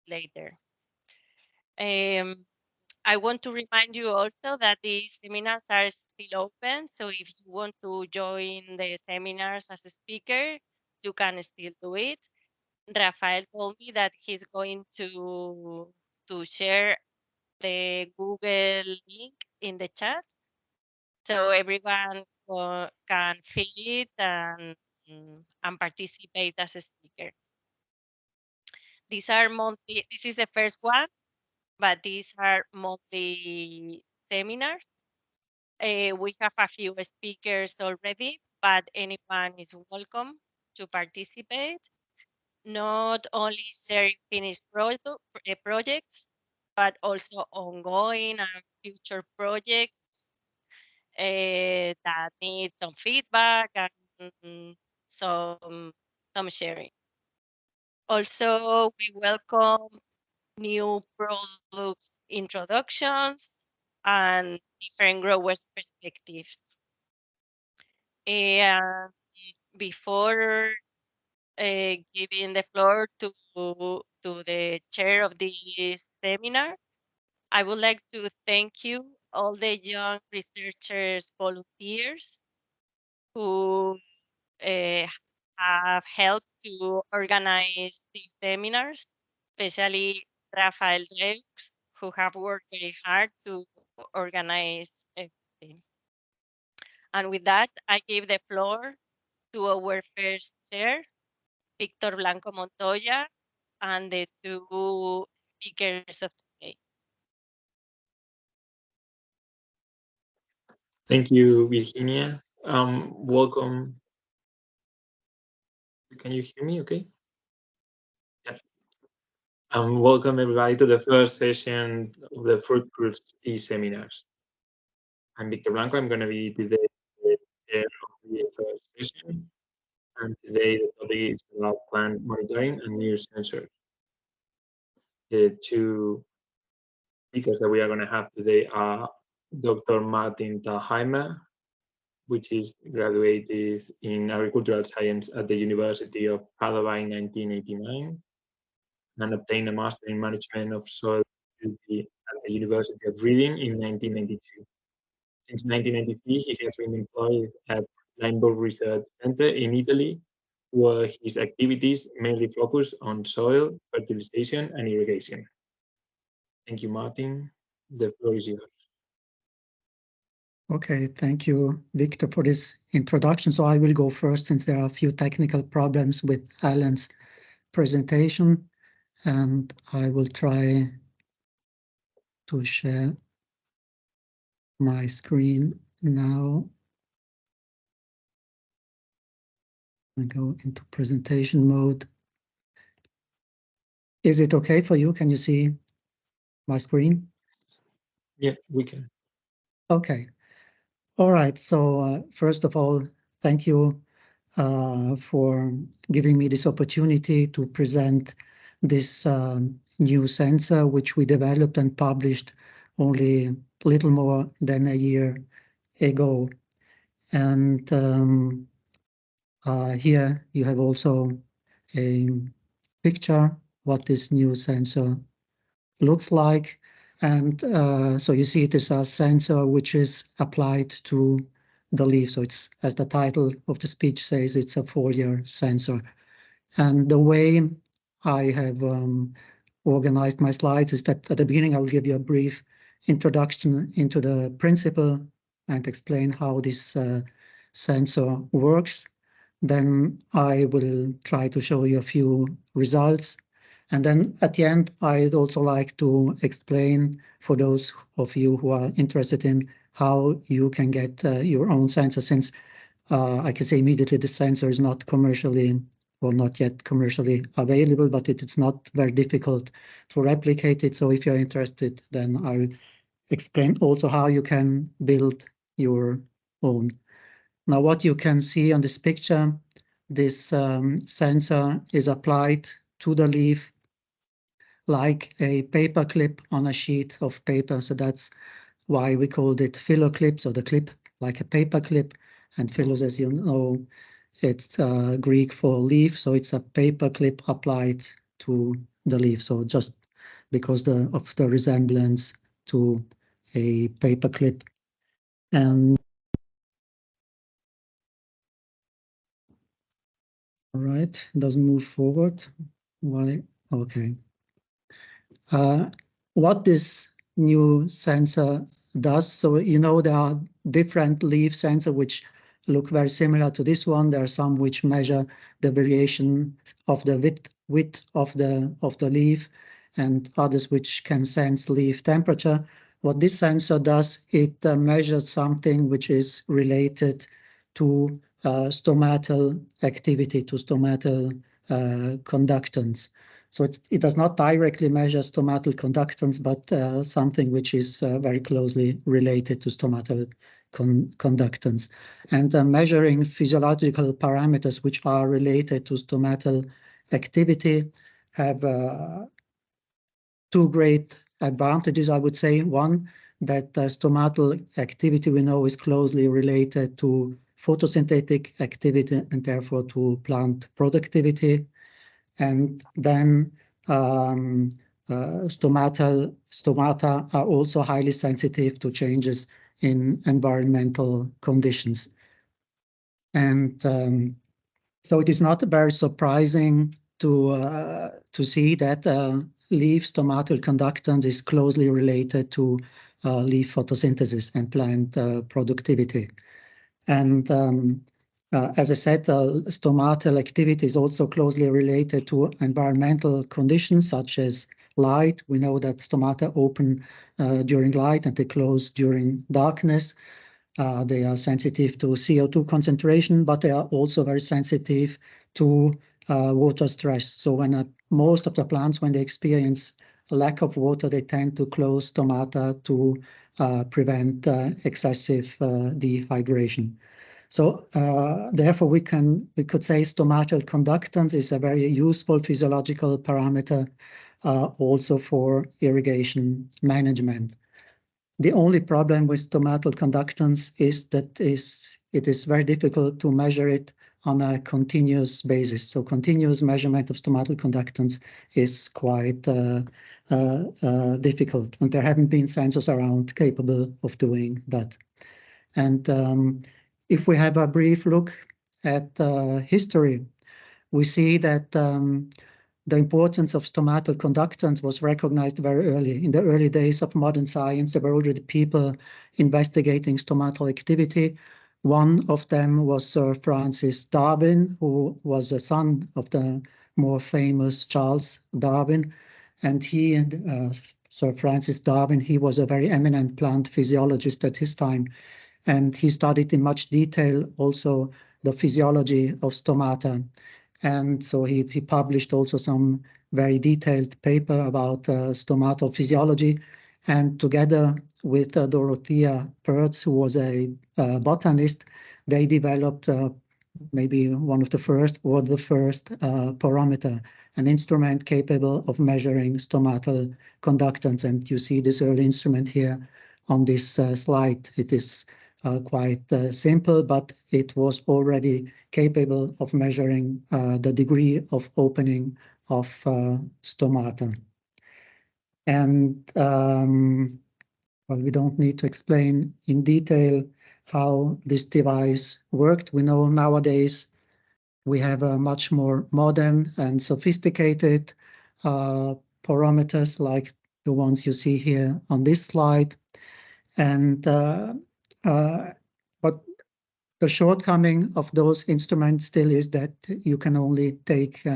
later. I want to remind you also that these seminars are still open. So if you want to join the seminars as a speaker, you can still do it. Rafael told me that he's going to share the Google link in the chat, so everyone can fill it and participate as a speaker. These are monthly. This is the first one, but these are monthly seminars. We have a few speakers already, but anyone is welcome to participate. Not only sharing finished projects, but also ongoing and future projects that need some feedback and some some sharing. Also, we welcome new products introductions and different growers' perspectives. And before giving the floor to the chair of this seminar, I would like to thank you, all the young researchers, volunteers who uh, have helped to organize these seminars, especially Rafael Reux, who have worked very hard to organize everything. And with that, I give the floor to our first chair, Victor Blanco Montoya, and the two speakers of today. Thank you, Virginia. Welcome. Can you hear me okay? Yeah. Welcome everybody to the first session of the FruitCREWS e-seminars. I'm Victor Blanco. I'm going to be today the chair of the first session. And today the topic is about plant monitoring and new sensors. The two speakers that we are going to have today are Dr. Martin Thalheimer, which is graduated in agricultural science at the University of Padua in 1989 and obtained a master in management of soil fertility at the University of Reading in 1992. Since 1993, he has been employed at Limburg Research Center in Italy, where his activities mainly focus on soil fertilization and irrigation. Thank you, Martin. The floor is yours. Okay, thank you, Victor, for this introduction. So I will go first since there are a few technical problems with Alan's presentation, and I will try to share my screen now. I go into presentation mode. Is it okay for you? Can you see my screen? Yeah, we can. Okay. All right. So first of all, thank you for giving me this opportunity to present this new sensor, which we developed and published only a little more than a year ago. And here you have also a picture what this new sensor looks like. And so you see it is a sensor which is applied to the leaf. So it's, as the title of the speech says, it's a foliar sensor. And the way I have organized my slides is that at the beginning I will give you a brief introduction into the principle and explain how this sensor works. Then I will try to show you a few results. And then at the end, I'd also like to explain for those of you who are interested in how you can get your own sensor, since I can say immediately the sensor is not commercially, or not yet commercially available, but it's not very difficult to replicate it. So if you're interested, then I'll explain also how you can build your own. Now, what you can see on this picture, this sensor is applied to the leaf like a paper clip on a sheet of paper. So that's why we called it filler clip. So the clip like a paper clip, and philos, as you know, it's Greek for leaf. So it's a paper clip applied to the leaf. So just because of the resemblance to a paper clip. And all right, doesn't move forward. Why? Okay. What this new sensor does, so you know there are different leaf sensors which look very similar to this one. There are some which measure the variation of the width of the leaf, and others which can sense leaf temperature. What this sensor does, it measures something which is related to stomatal activity, to stomatal conductance. So it does not directly measure stomatal conductance, but something which is very closely related to stomatal conductance. And measuring physiological parameters which are related to stomatal activity have two great advantages, I would say. One, that stomatal activity we know is closely related to photosynthetic activity and therefore to plant productivity. And then stomata are also highly sensitive to changes in environmental conditions. And so it is not very surprising to see that leaf stomatal conductance is closely related to leaf photosynthesis and plant productivity. And as I said, stomatal activity is also closely related to environmental conditions such as light. We know that stomata open during light and they close during darkness. They are sensitive to CO2 concentration, but they are also very sensitive to water stress. So when most of the plants, when they experience a lack of water, they tend to close stomata to prevent excessive dehydration. So therefore, we could say stomatal conductance is a very useful physiological parameter also for irrigation management. The only problem with stomatal conductance is that it is very difficult to measure it on a continuous basis. So continuous measurement of stomatal conductance is quite difficult, and there haven't been sensors around capable of doing that. And if we have a brief look at history, we see that the importance of stomatal conductance was recognized very early. In the early days of modern science, there were already people investigating stomatal activity. One of them was Sir Francis Darwin, who was a son of the more famous Charles Darwin. And Sir Francis Darwin, he was a very eminent plant physiologist at his time. And he studied in much detail also the physiology of stomata. And so he published also some very detailed paper about stomatal physiology. And together with Dorothea Pertz, who was a botanist, they developed maybe one of the first or the first porometer, an instrument capable of measuring stomatal conductance. And you see this early instrument here on this slide. It is quite simple, but it was already capable of measuring the degree of opening of stomata. And well, we don't need to explain in detail how this device worked. We know nowadays we have a much more modern and sophisticated porometers like the ones you see here on this slide. And but the shortcoming of those instruments still is that you can only take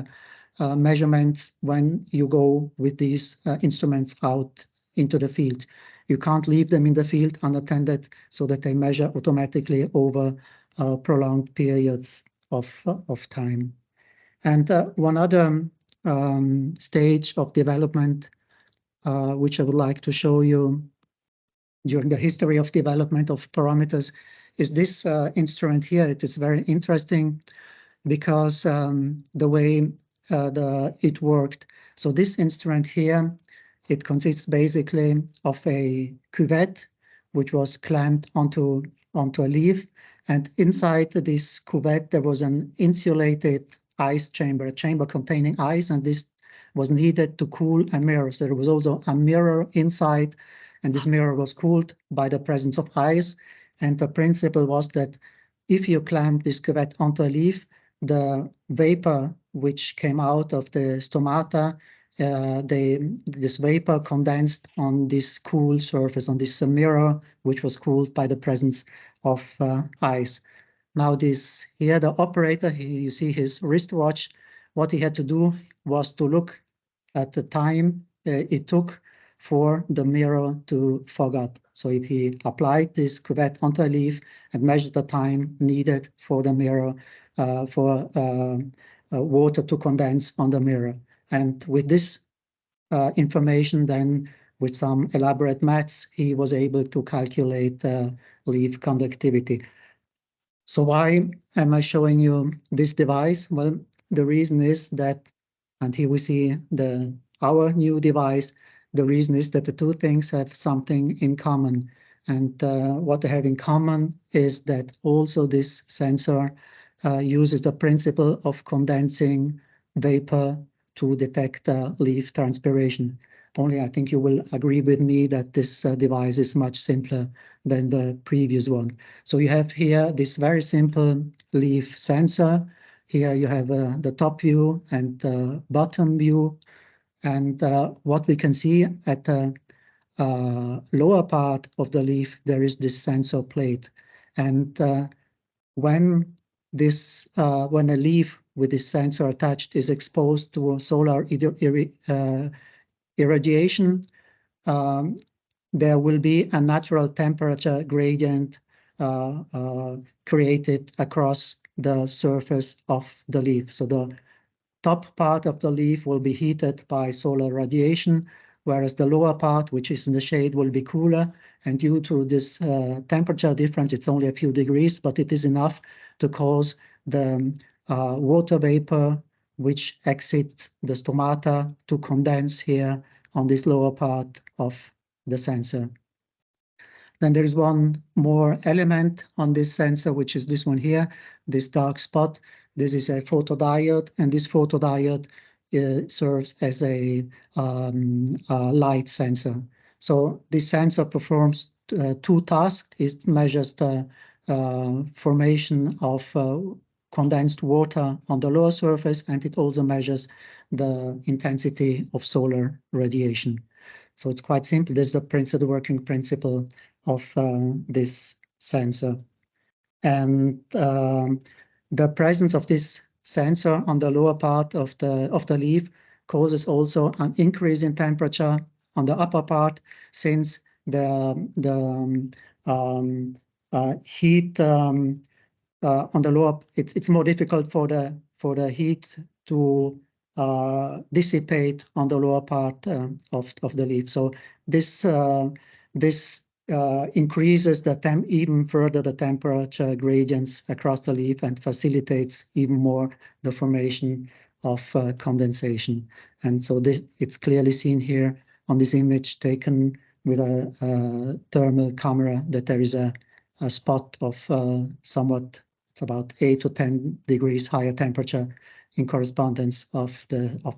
measurements when you go with these instruments out into the field. You can't leave them in the field unattended so that they measure automatically over prolonged periods of time. And one other stage of development which I would like to show you during the history of development of parameters is this instrument here. It is very interesting because the way it worked. So this instrument here, it consists basically of a cuvette which was clamped onto a leaf, and inside this cuvette there was an insulated ice chamber, a chamber containing ice, and this was needed to cool a mirror. So there was also a mirror inside, and this mirror was cooled by the presence of ice. And the principle was that if you clamp this cuvette onto a leaf, the vapor which came out of the stomata, this vapor condensed on this cool surface, on this mirror, which was cooled by the presence of ice. Now this here, the operator, you see his wristwatch. What he had to do was to look at the time it took for the mirror to fog up. So if he applied this cuvette onto a leaf and measured the time needed for the mirror, for water to condense on the mirror. And with this information, then with some elaborate maths, he was able to calculate leaf conductivity. So why am I showing you this device? Well, the reason is that, and here we see our new device, the reason is that the two things have something in common. And what they have in common is that also this sensor uses the principle of condensing vapor to detect leaf transpiration. Only I think you will agree with me that this device is much simpler than the previous one. So you have here this very simple leaf sensor. Here you have the top view and the bottom view. And what we can see at the lower part of the leaf, there is this sensor plate. And when a leaf with this sensor attached is exposed to solar irradiation, there will be a natural temperature gradient created across the surface of the leaf. So the top part of the leaf will be heated by solar radiation, whereas the lower part, which is in the shade, will be cooler. And due to this temperature difference, it's only a few degrees, but it is enough to cause the water vapor which exits the stomata to condense here on this lower part of the sensor. Then there is one more element on this sensor, which is this one here, this dark spot. This is a photodiode, and this photodiode serves as a light sensor. So this sensor performs two tasks. It measures the formation of condensed water on the lower surface, and it also measures the intensity of solar radiation. So it's quite simple. This is the working principle of this sensor. And the presence of this sensor on the lower part of the leaf causes also an increase in temperature on the upper part, since the heat on the lower, it's more difficult for the heat to dissipate on the lower part of the leaf. So this increases even further the temperature gradients across the leaf and facilitates even more the formation of condensation. And so it's clearly seen here on this image taken with a thermal camera that there is a spot of somewhat, it's about 8 to 10 degrees higher temperature in correspondence of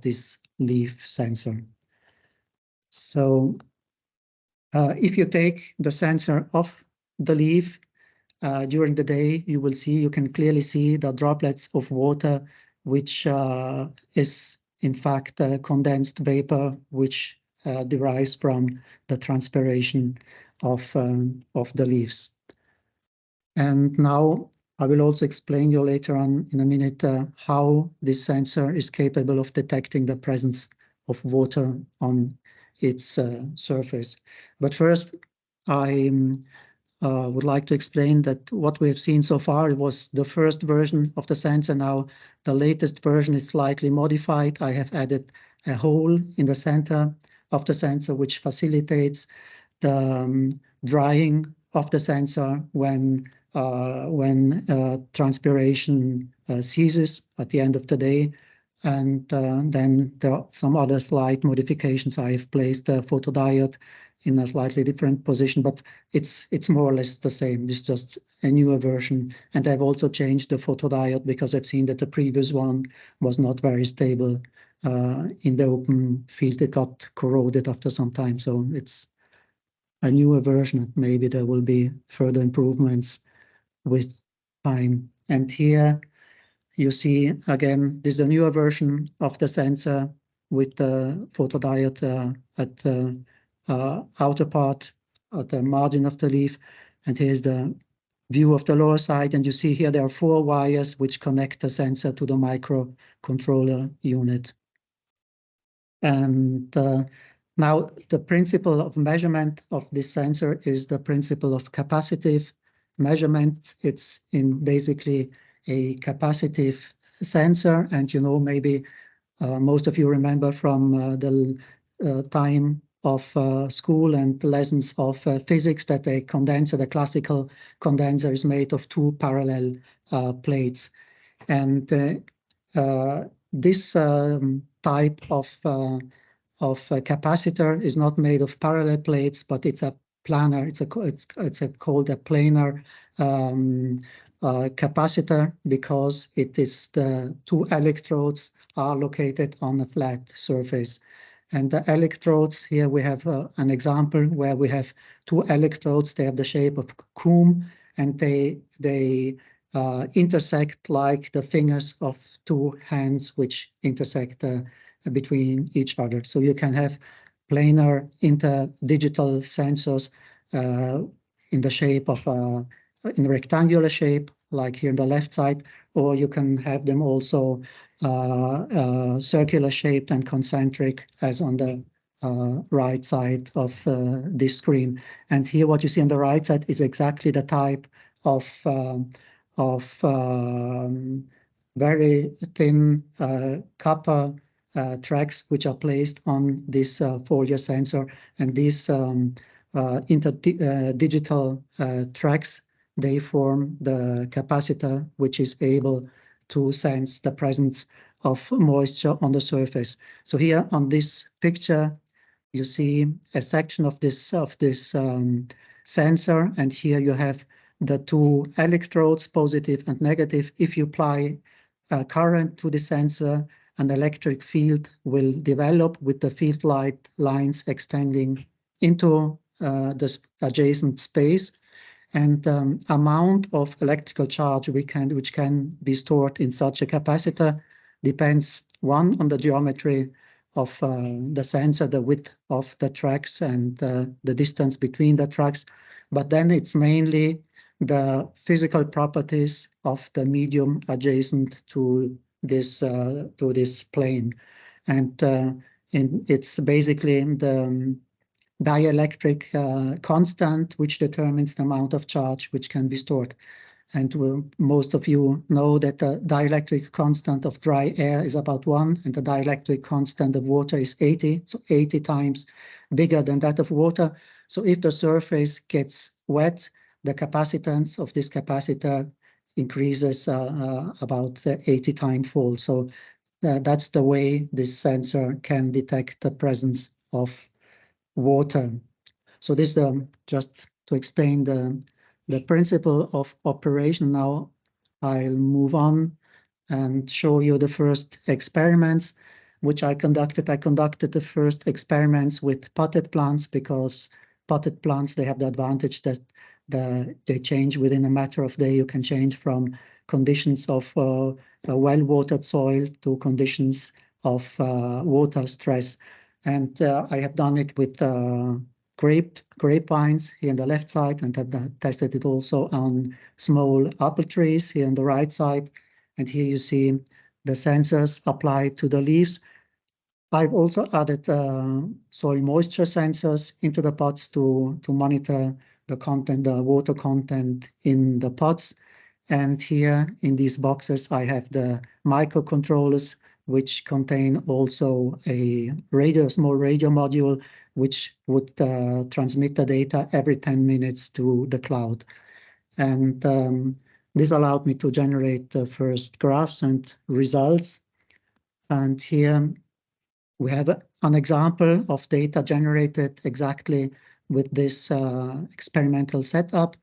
this leaf sensor. So if you take the sensor off the leaf during the day, you can clearly see the droplets of water, which is in fact condensed vapor, which derives from the transpiration of the leaves. And now I will also explain you later on in a minute how this sensor is capable of detecting the presence of water on its surface. But first, I would like to explain that what we have seen so far was the first version of the sensor. Now, the latest version is slightly modified. I have added a hole in the center of the sensor, which facilitates the drying of the sensor when transpiration ceases at the end of the day. And then there are some other slight modifications. I have placed a photodiode in a slightly different position, but it's more or less the same. This is just a newer version. And I've also changed the photodiode because I've seen that the previous one was not very stable in the open field. It got corroded after some time. So it's a newer version. Maybe there will be further improvements with time. And here you see again, this is a newer version of the sensor with the photodiode at the outer part, at the margin of the leaf. And here's the view of the lower side. And you see here there are 4 wires which connect the sensor to the microcontroller unit. And now the principle of measurement of this sensor is the principle of capacitive measurement. It's in basically a capacitive sensor. And you know, maybe most of you remember from the time of school and lessons of physics that a condenser, the classical condenser, is made of 2 parallel plates. And this type of capacitor is not made of parallel plates, but it's a planar. It's called a planar capacitor because it is the 2 electrodes are located on a flat surface. And the electrodes here we have an example where we have 2 electrodes. They have the shape of comb, and they intersect like the fingers of 2 hands, which intersect between each other. So you can have planar interdigital sensors in the shape of in rectangular shape, like here on the left side, or you can have them also circular shaped and concentric, as on the right side of this screen. And here what you see on the right side is exactly the type of very thin copper tracks which are placed on this Fourier sensor. And these interdigital tracks, they form the capacitor which is able to sense the presence of moisture on the surface. So here on this picture, you see a section of this sensor, and here you have the 2 electrodes, positive and negative. If you apply current to the sensor, an electric field will develop with the field light lines extending into the adjacent space. And amount of electrical charge which can be stored in such a capacitor depends, one, on the geometry of the sensor, the width of the tracks, and the distance between the tracks. But then it's mainly the physical properties of the medium adjacent to this plane. And it's basically the dielectric constant which determines the amount of charge which can be stored. And most of you know that the dielectric constant of dry air is about 1, and the dielectric constant of water is 80, so 80 times bigger than that of water. So if the surface gets wet, the capacitance of this capacitor increases about 80 times-fold. So that's the way this sensor can detect the presence of water. So this is just to explain the principle of operation. Now I'll move on and show you the first experiments which I conducted. I conducted the first experiments with potted plants because potted plants, they have the advantage that they change within a matter of days. You can change from conditions of a well-watered soil to conditions of water stress. And I have done it with grapevines here on the left side, and have tested it also on small apple trees here on the right side. And here you see the sensors applied to the leaves. I've also added soil moisture sensors into the pots to monitor the content, the water content in the pots. And here in these boxes, I have the microcontrollers, which contain also a small radio module, which would transmit the data every 10 minutes to the cloud. And this allowed me to generate the first graphs and results. And here we have an example of data generated exactly with this experimental setup.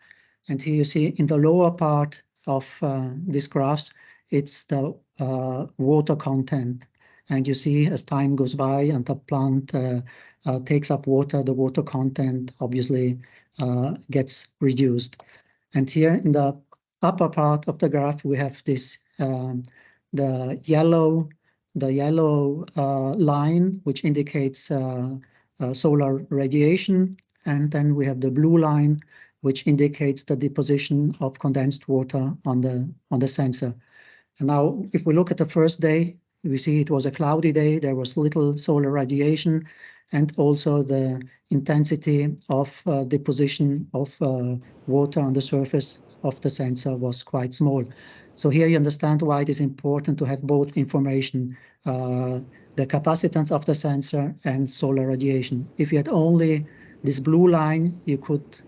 And here you see in the lower part of these graphs, it's the water content. And you see as time goes by and the plant takes up water, the water content obviously gets reduced. And here in the upper part of the graph, we have this the yellow line, which indicates solar radiation, and then we have the blue line, which indicates the deposition of condensed water on the sensor. And now, if we look at the first day, we see it was a cloudy day. There was little solar radiation, and also the intensity of deposition of water on the surface of the sensor was quite small. So here you understand why it is important to have both information, the capacitance of the sensor and solar radiation. If you had only this blue line, you could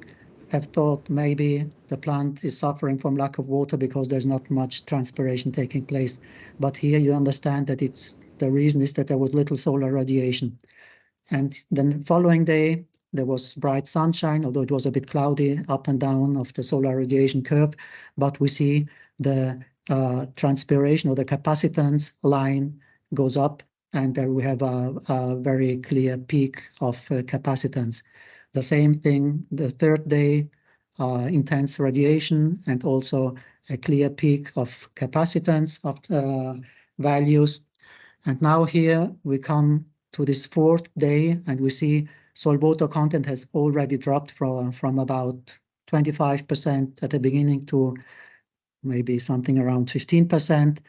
have thought maybe the plant is suffering from lack of water because there's not much transpiration taking place. But here you understand that the reason is that there was little solar radiation. And then the following day, there was bright sunshine, although it was a bit cloudy up and down of the solar radiation curve. But we see the transpiration or the capacitance line goes up, and there we have a very clear peak of capacitance. The same thing, the third day, intense radiation and also a clear peak of capacitance of values. And now here we come to this fourth day, and we see soil water content has already dropped from about 25% at the beginning to maybe something around 15%.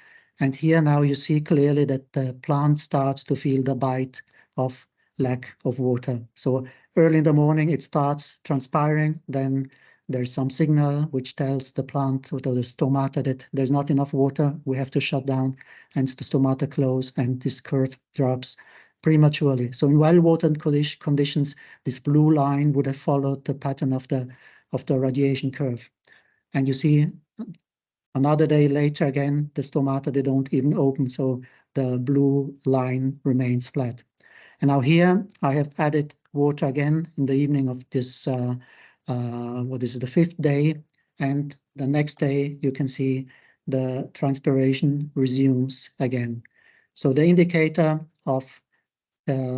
And here now you see clearly that the plant starts to feel the bite of lack of water. So early in the morning it starts transpiring, then there's some signal which tells the plant or the stomata that there's not enough water, we have to shut down, and the stomata close, and this curve drops prematurely. So in well-watered conditions, this blue line would have followed the pattern of the radiation curve. And you see another day later again, the stomata, they don't even open, so the blue line remains flat. And now here I have added water again in the evening of this, what is it, the fifth day. And the next day you can see the transpiration resumes again. So the indicator of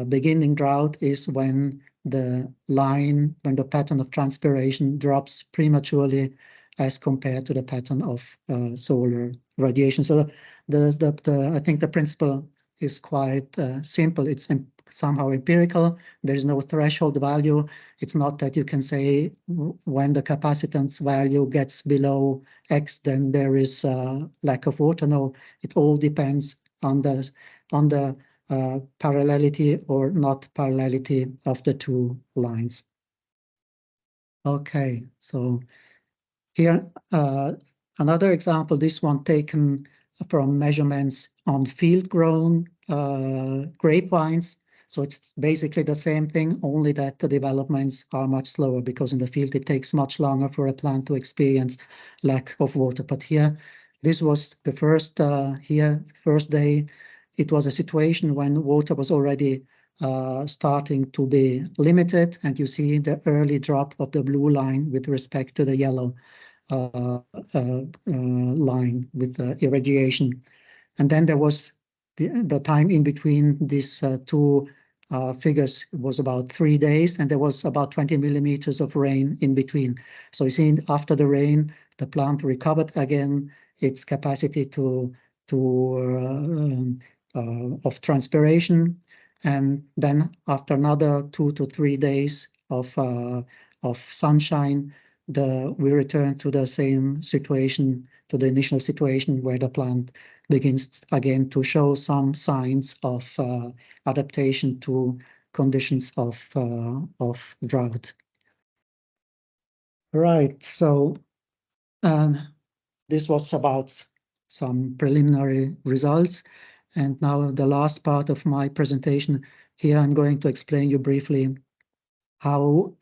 beginning drought is when the pattern of transpiration drops prematurely as compared to the pattern of solar radiation. So I think the principle is quite simple. It's somehow empirical. There's no threshold value. It's not that you can say when the capacitance value gets below X, then there is lack of water. No, it all depends on the parallelity or not parallelity of the two lines. Okay, so here another example, this one taken from measurements on field-grown grapevines. So it's basically the same thing, only that the developments are much slower, because in the field it takes much longer for a plant to experience lack of water. But here, this was the first day. It was a situation when water was already starting to be limited, and you see the early drop of the blue line with respect to the yellow line with the irradiation. And then there was the time in between these two figures was about 3 days, and there was about 20 millimeters of rain in between. So you see, after the rain, the plant recovered again its capacity of transpiration, and then after another 2 to 3 days of sunshine, we return to the same situation, to the initial situation where the plant begins again to show some signs of adaptation to conditions of drought. Right, so this was about some preliminary results. And now the last part of my presentation. Here I'm going to explain you briefly how,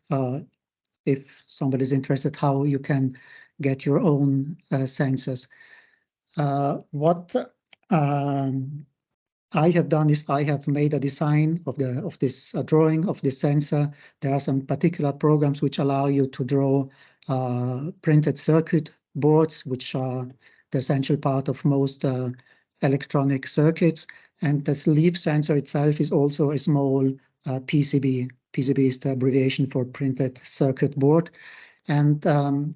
if somebody's interested, how you can get your own sensors. What I have done is I have made a design of this drawing of this sensor. There are some particular programs which allow you to draw printed circuit boards, which are the essential part of most electronic circuits. And the sleeve sensor itself is also a small PCB. PCB is the abbreviation for printed circuit board. And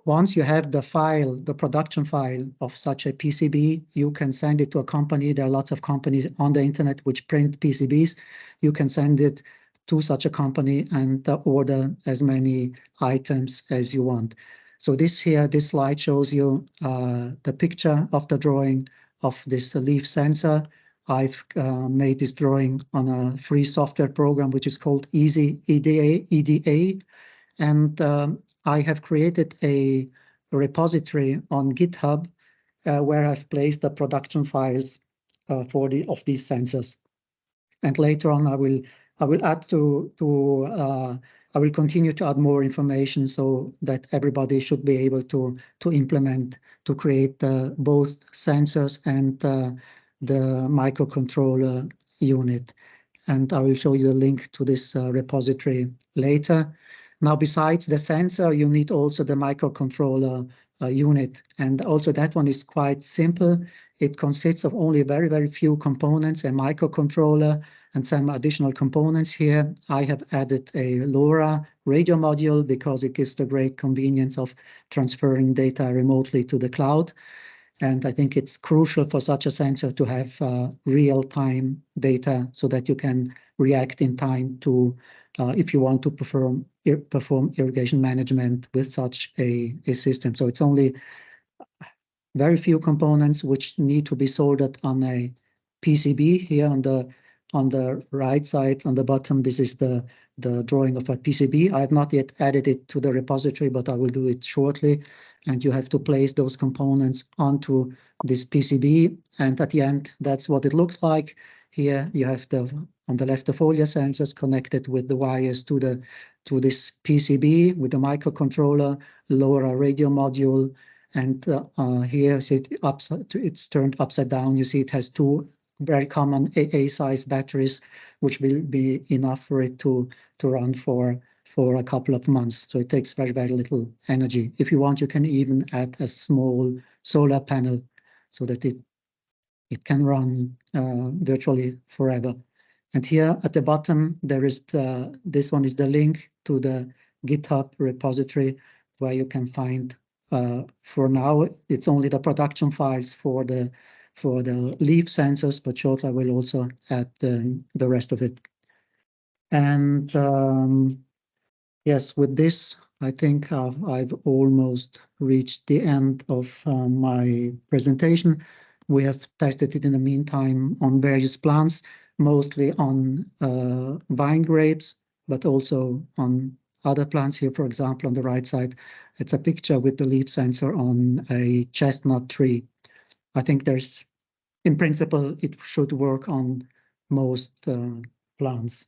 once you have the file, the production file of such a PCB, you can send it to a company. There are lots of companies on the internet which print PCBs. You can send it to such a company and order as many items as you want. So this slide shows you the picture of the drawing of this leaf sensor. I've made this drawing on a free software program which is called Easy EDA, and I have created a repository on GitHub where I've placed the production files of these sensors. And later on, I will continue to add more information so that everybody should be able to implement, to create both sensors and the microcontroller unit. And I will show you the link to this repository later. Now, besides the sensor, you need also the microcontroller unit. And also that one is quite simple. It consists of only very, very few components, a microcontroller and some additional components here. I have added a LoRa radio module because it gives the great convenience of transferring data remotely to the cloud. And I think it's crucial for such a sensor to have real-time data so that you can react in time to if you want to perform irrigation management with such a system. So it's only very few components which need to be soldered on a PCB. Here on the right side, on the bottom, this is the drawing of a PCB. I have not yet added it to the repository, but I will do it shortly. And you have to place those components onto this PCB. And at the end, that's what it looks like. Here you have on the left, the Folia sensors connected with the wires to this PCB with the microcontroller, LoRa radio module. And here, see it's turned upside down. You see it has two very common AA-size batteries, which will be enough for it to run for a couple of months. So it takes very, very little energy. If you want, you can even add a small solar panel so that it can run virtually forever. And here at the bottom, there is this one is the link to the GitHub repository where you can find, for now, it's only the production files for the leaf sensors, but shortly I will also add the rest of it. And yes, with this, I think I've almost reached the end of my presentation. We have tested it in the meantime on various plants, mostly on vine grapes, but also on other plants here. For example, on the right side, it's a picture with the leaf sensor on a chestnut tree. I think in principle, it should work on most plants.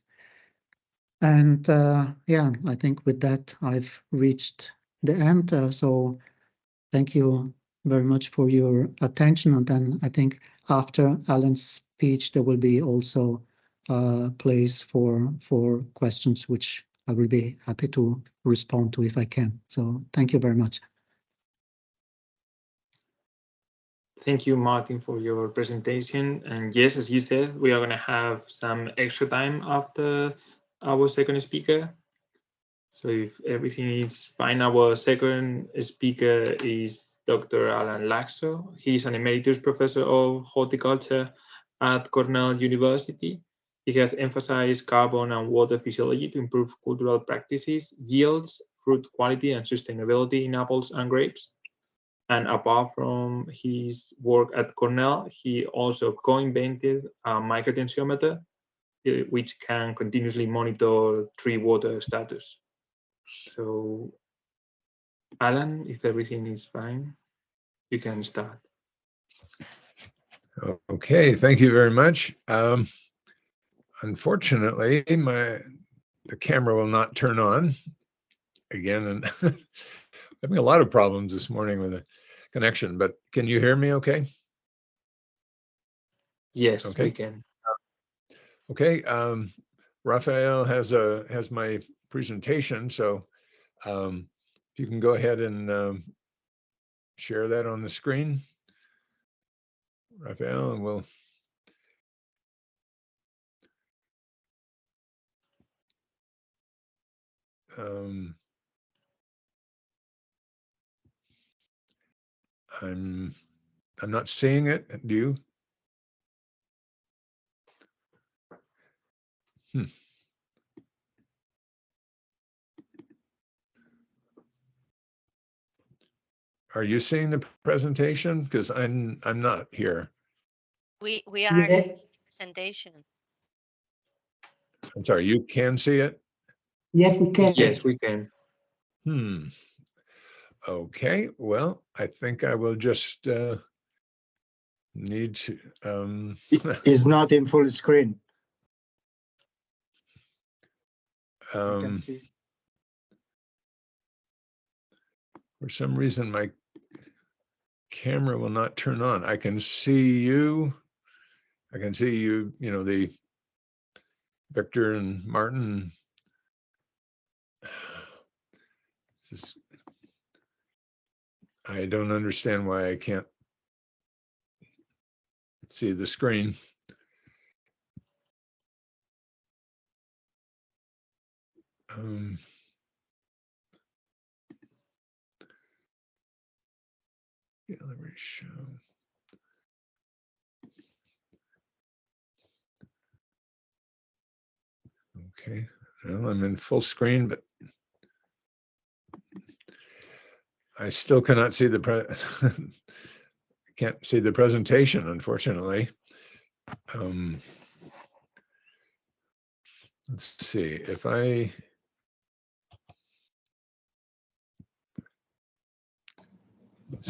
And yeah, I think with that, I've reached the end. So thank you very much for your attention. And then I think after Alan's speech, there will be also a place for questions, which I will be happy to respond to if I can. So thank you very much. Thank you, Martin, for your presentation. And yes, as you said, we are going to have some extra time after our second speaker. So if everything is fine, our second speaker is Dr. Alan Laxo. He's an emeritus professor of horticulture at Cornell University. He has emphasized carbon and water physiology to improve cultural practices, yields, fruit quality, and sustainability in apples and grapes. And apart from his work at Cornell, he also co-invented a microtensiometer, which can continuously monitor tree water status. So, Alan, if everything is fine, you can start. Okay, thank you very much. Unfortunately, the camera will not turn on again, and having a lot of problems this morning with the connection, but can you hear me okay? Yes, Okay. we can. Okay. Raphael has my presentation, so if you can go ahead and share that on the screen, Raphael, and we'll. I'm not seeing it. Do you? Are you seeing the presentation? Because I'm not here. We are Yeah. seeing the presentation. I'm sorry, you can see it? Yes, we can. Yes, we can. Okay, well, I think I will just need to. It is not in full screen. You can see. For some reason, my camera will not turn on. I can see you. I can see you, the Victor and Martin. I don't understand why I can't see the screen. Gallery show. Okay, well, I'm in full screen, but I still cannot see the can't see the presentation, unfortunately. Let's see if I.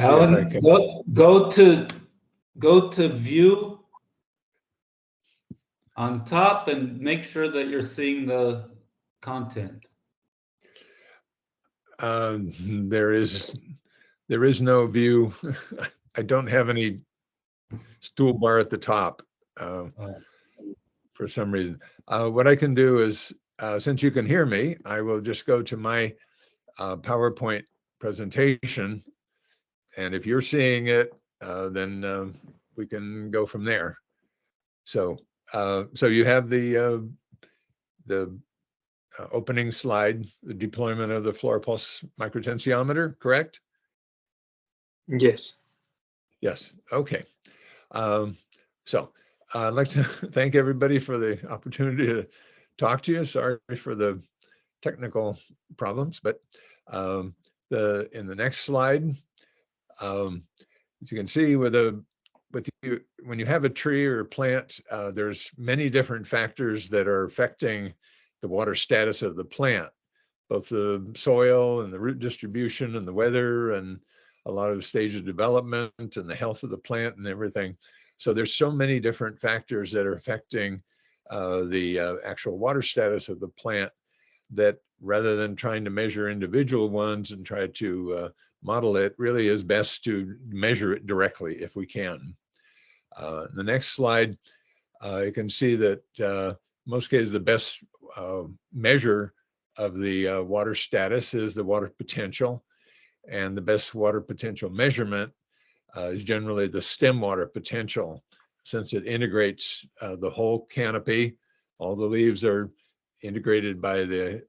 Alan, go to view on top and make sure that you're seeing the content. There is no view. I don't have any stool bar at the top for some reason. What I can do is, since you can hear me, I will just go to my PowerPoint presentation. And if you're seeing it, then we can go from there. So you have the opening slide, the deployment of the fluoropulse microtensiometer, correct? Yes. Yes. Okay. So I'd like to thank everybody for the opportunity to talk to you. Sorry for the technical problems, but in the next slide, as you can see, when you have a tree or a plant, there's many different factors that are affecting the water status of the plant, both the soil and the root distribution and the weather and a lot of stage of development and the health of the plant and everything. So there's so many different factors that are affecting the actual water status of the plant that rather than trying to measure individual ones and try to model it, really is best to measure it directly if we can. The next slide, you can see that most cases the best measure of the water status is the water potential, and the best water potential measurement is generally the stem water potential, since it integrates the whole canopy. All the leaves are integrated by the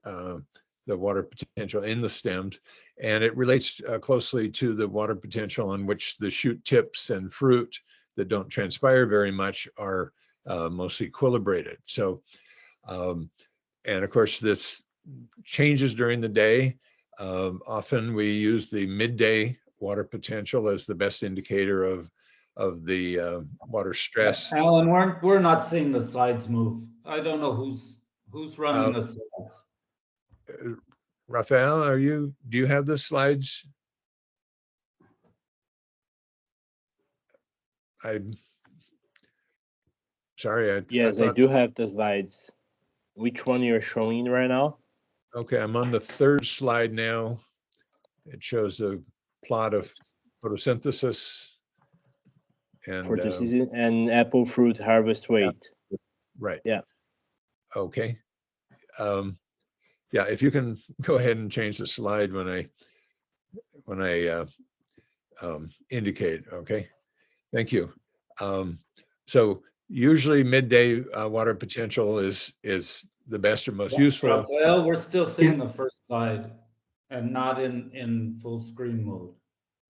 water potential in the stems, and it relates closely to the water potential on which the shoot tips and fruit that don't transpire very much are most equilibrated. So, and of course, this changes during the day. Often we use the midday water potential as the best indicator of the water stress. Alan, we're not seeing the slides move. I don't know who's running the slides. Raphael, do you have the slides? I'm sorry. Yes, I do have the slides. Which one you're showing right now? Okay, I'm on the third slide now. It shows a plot of photosynthesis. And for the season, and apple fruit harvest weight. right. Yeah. Okay. Yeah, if you can go ahead and change the slide when I indicate. Okay. Thank you. So usually midday water potential is the best or most useful. Rafael, we're still seeing the first slide and not in full screen mode,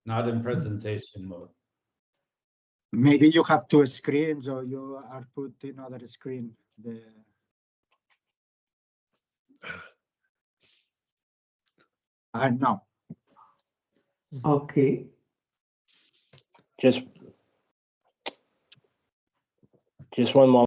not in presentation mode. Maybe you have two screens or you are put in other screen. No. Okay. Just one more.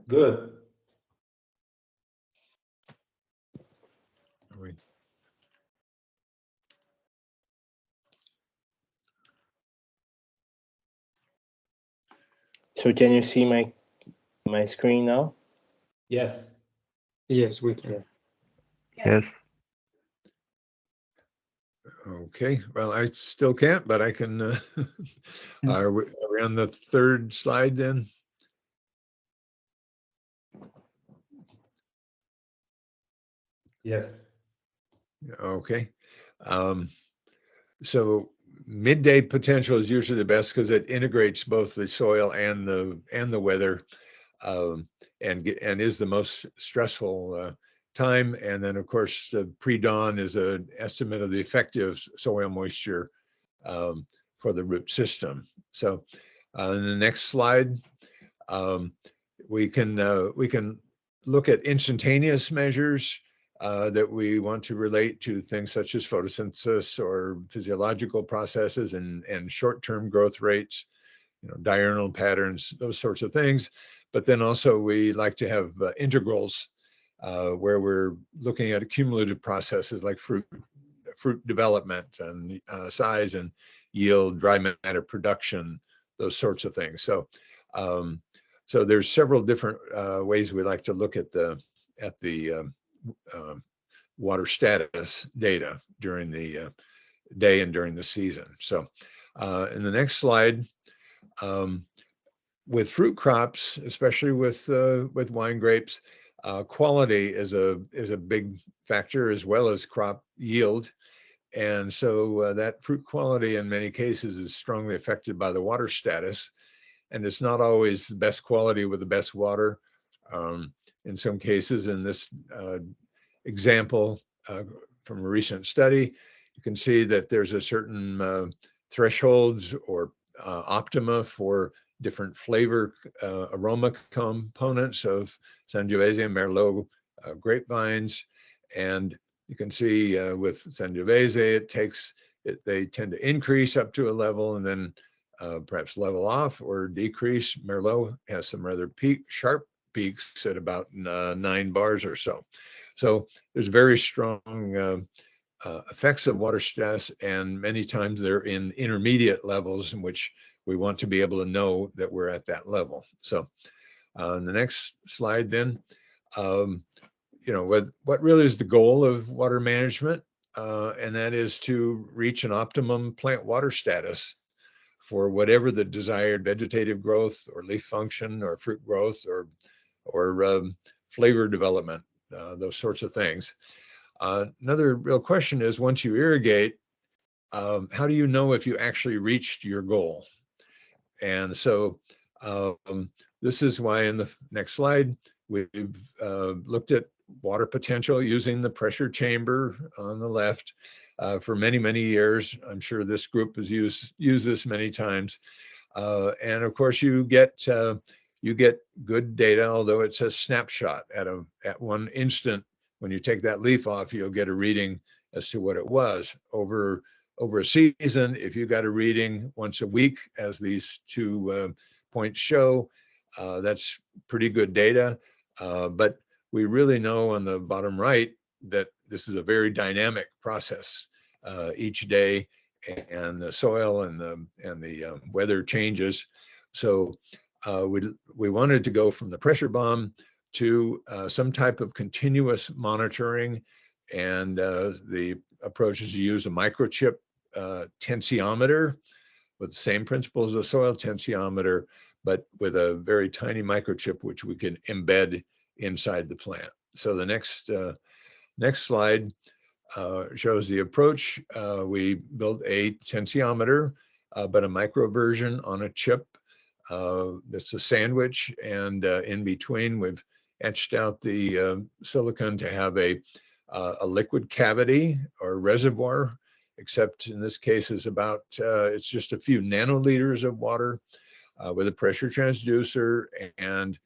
Good. Right. So can you see my screen now? Yes. Yes, we can. Yes. Okay. Well, I still can't, but I can. Are we on the third slide then? Yes. Okay. So midday potential is usually the best because it integrates both the soil and the weather, and is the most stressful time. And then of course the pre-dawn is an estimate of the effective soil moisture for the root system. So in the next slide, we can look at instantaneous measures that we want to relate to things such as photosynthesis or physiological processes and short-term growth rates, diurnal patterns, those sorts of things. But then also we like to have integrals where we're looking at cumulative processes like fruit development and size and yield, dry matter production, those sorts of things. So so there's several different ways we like to look at the water status data during the day and during the season. So in the next slide, with fruit crops, especially with wine grapes, quality is a big factor as well as crop yield. And so that fruit quality in many cases is strongly affected by the water status. And it's not always the best quality with the best water. In some cases, in this example from a recent study, you can see that there's a certain thresholds or optima for different flavor aroma components of Sangiovese and Merlot grapevines. And you can see with Sangiovese, they tend to increase up to a level and then perhaps level off or decrease. Merlot has some rather sharp peaks at about 9 bars or so. So there's very strong effects of water stress, and many times they're in intermediate levels in which we want to be able to know that we're at that level. So on the next slide then, what really is the goal of water management? And that is to reach an optimum plant water status for whatever the desired vegetative growth or leaf function or fruit growth or flavor development, those sorts of things. Another real question is, once you irrigate, how do you know if you actually reached your goal? And so this is why in the next slide, we've looked at water potential using the pressure chamber on the left. for many, many years. I'm sure this group has used this many times. And of course, you get good data, although it's a snapshot at one instant. When you take that leaf off, you'll get a reading as to what it was over a season. If you got a reading once a week, as these 2 points show, that's pretty good data. But we really know on the bottom right that this is a very dynamic process each day, and the soil and the weather changes. So we wanted to go from the pressure bomb to some type of continuous monitoring, and the approach is to use a microchip tensiometer with the same principles as a soil tensiometer, but with a very tiny microchip which we can embed inside the plant. So the next slide shows the approach. We built a tensiometer, but a micro version on a chip. That's a sandwich, and in between we've etched out the silicon to have a liquid cavity or reservoir, except in this case is about it's just a few nanoliters of water with a pressure transducer, and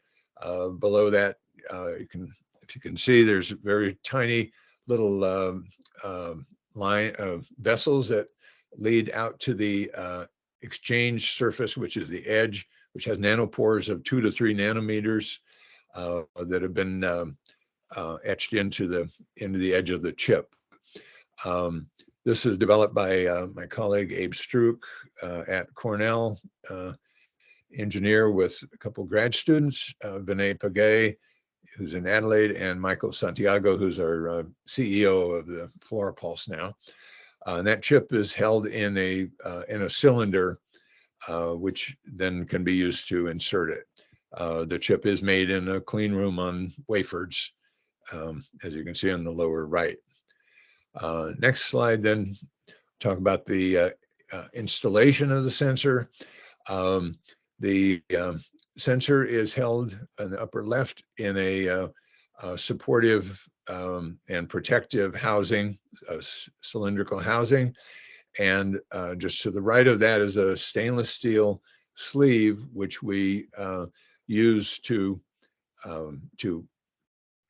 below that if you can see, there's very tiny little vessels that lead out to the exchange surface, which is the edge, which has nanopores of 2 to 3 nanometers that have been etched into the edge of the chip. This is developed by my colleague Abe Struck at Cornell, engineer with a couple grad students, Vinay Pagay, who's in Adelaide, and Michael Santiago, who's our CEO of the FloraPulse now. And that chip is held in a cylinder, which then can be used to insert it. The chip is made in a clean room on wafers, as you can see on the lower right. Next slide, then talk about the installation of the sensor. The sensor is held in the upper left in a supportive and protective housing, cylindrical housing. And just to the right of that is a stainless steel sleeve, which we use to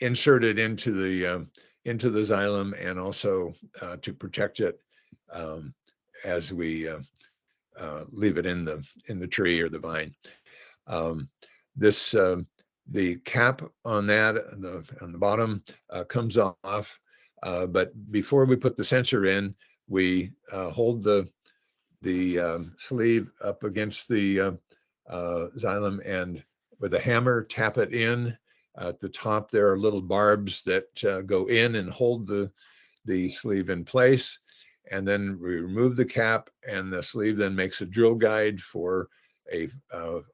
insert it into the xylem, and also to protect it as we leave it in the tree or the vine. The cap on that on the bottom comes off, but before we put the sensor in, we hold the sleeve up against the xylem, and with a hammer tap it in. At the top there are little barbs that go in and hold the sleeve in place, and then we remove the cap, and the sleeve then makes a drill guide for a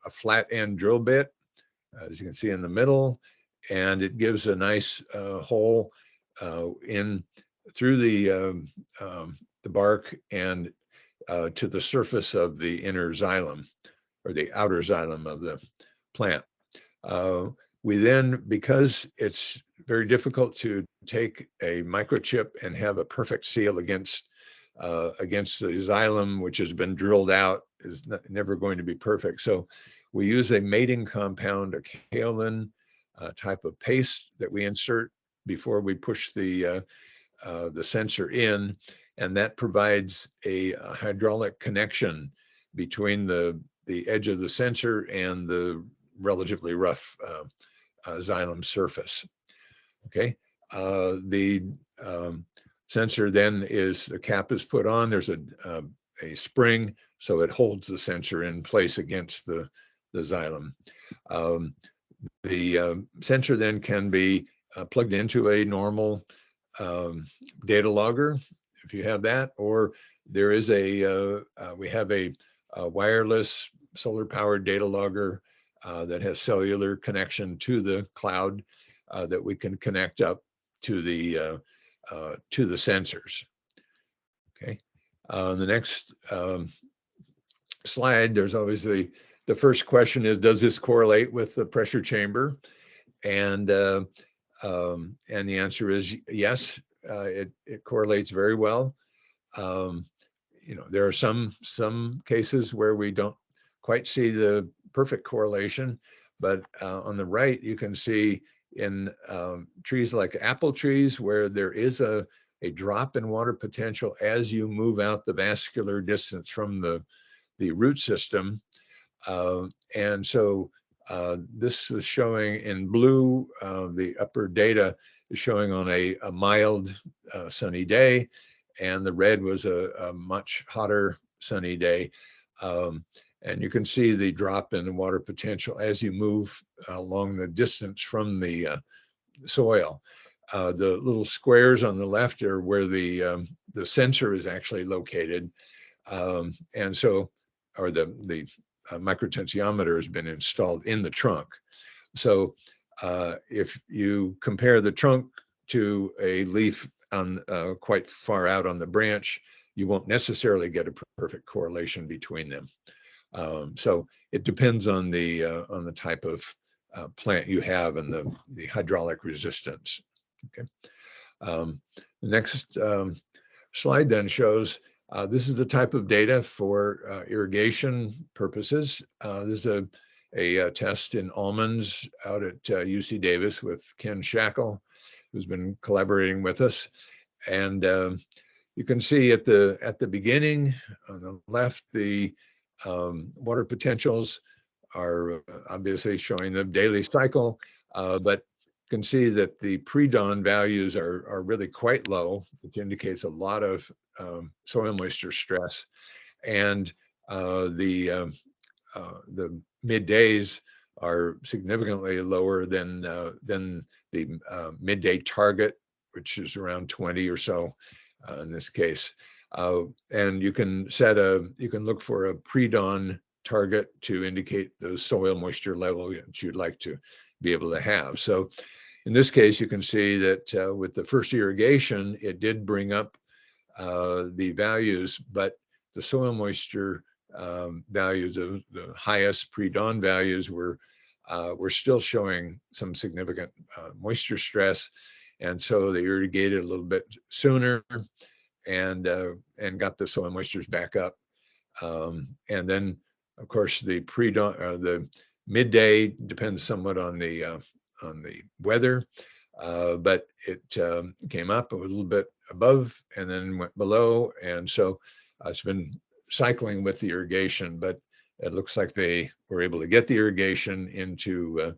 flat end drill bit, as you can see in the middle, and it gives a nice hole in through the bark and to the surface of the inner xylem, or the outer xylem of the plant. We then, because it's very difficult to take a microchip and have a perfect seal against the xylem, which has been drilled out, is never going to be perfect. So we use a mating compound, a kaolin type of paste that we insert before we push the sensor in, and that provides a hydraulic connection between the edge of the sensor and the relatively rough xylem surface. Okay, the sensor then the cap is put on. There's a spring, so it holds the sensor in place against the xylem. The sensor then can be plugged into a normal data logger, if you have that, or there is we have a wireless solar powered data logger that has cellular connection to the cloud that we can connect up to the sensors. Okay, the next slide, there's always the first question is, does this correlate with the pressure chamber? And the answer is yes, it correlates very well. You know, there are some cases where we don't quite see the perfect correlation, but on the right, you can see in trees like apple trees where there is a drop in water potential as you move out the vascular distance from the root system. And so this was showing in blue, the upper data is showing on a mild sunny day, and the red was a much hotter sunny day. And you can see the drop in the water potential as you move along the distance from the soil. The little squares on the left are where the sensor is actually located. And so, or the microtensiometer has been installed in the trunk. So if you compare the trunk to a leaf on quite far out on the branch, you won't necessarily get a perfect correlation between them. So it depends on the type of plant you have and the hydraulic resistance. Okay. The next slide then shows this is the type of data for irrigation purposes. This is a test in almonds out at UC Davis with Ken Shackle, who's been collaborating with us. And you can see at the beginning on the left, the water potentials are obviously showing the daily cycle, but you can see that the pre-dawn values are really quite low, which indicates a lot of soil moisture stress. And the middays are significantly lower than the midday target, which is around 20 or so in this case. And you can look for a pre-dawn target to indicate the soil moisture level that you'd like to be able to have. So in this case, you can see that with the first irrigation, it did bring up the values, but the soil moisture values of the highest pre-dawn values were still showing some significant moisture stress. And so they irrigated a little bit sooner and got the soil moistures back up. And then, of course, the pre-dawn, the midday depends somewhat on the weather, but it came up a little bit above and then went below, and so it's been cycling with the irrigation. But it looks like they were able to get the irrigation into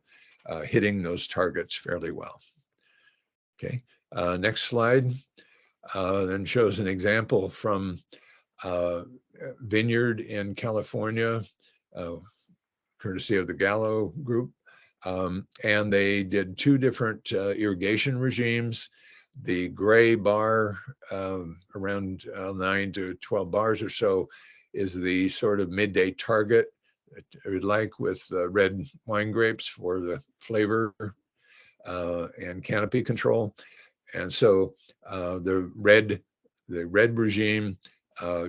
hitting those targets fairly well. Okay, next slide then shows an example from vineyard in California, courtesy of the Gallo group. And they did two different irrigation regimes. The gray bar, around 9 to 12 bars or so, is the sort of midday target I would like with red wine grapes for the flavor and canopy control. And so the red regime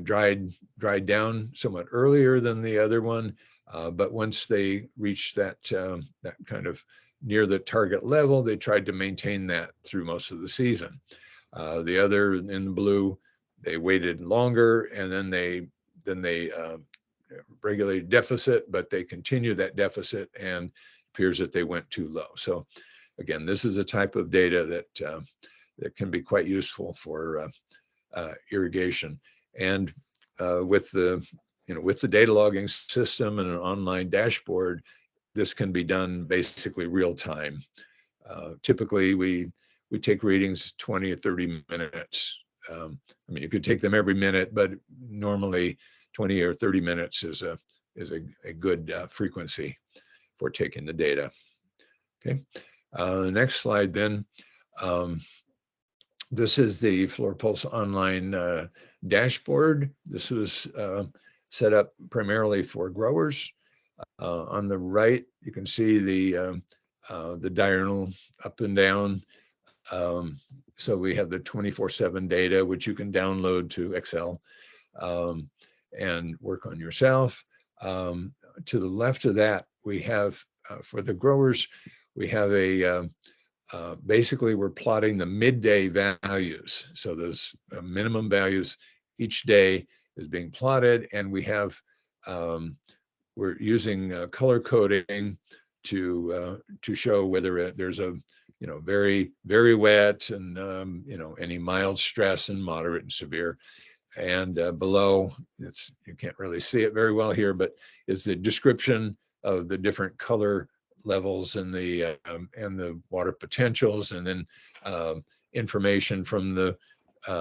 dried down somewhat earlier than the other one, but once they reached that kind of near the target level, they tried to maintain that through most of the season. The other in blue, they waited longer, and then they regulated deficit, but they continued that deficit, and it appears that they went too low. So again, this is a type of data that can be quite useful for irrigation. And with the data logging system and an online dashboard, this can be done basically real time. Typically, we take readings 20 or 30 minutes. I mean, you could take them every minute, but normally 20 or 30 minutes is a good frequency for taking the data. Okay, next slide then. This is the FloraPulse online dashboard. This was set up primarily for growers. On the right, you can see the diurnal up and down. So we have the 24/7 data, which you can download to Excel and work on yourself. To the left of that, we have, for the growers, we have a basically we're plotting the midday values. So those minimum values each day is being plotted, and we have we're using color coding to show whether there's a very wet and any mild stress and moderate and severe. And below, you can't really see it very well here, but is the description of the different color levels and the water potentials, and then information from the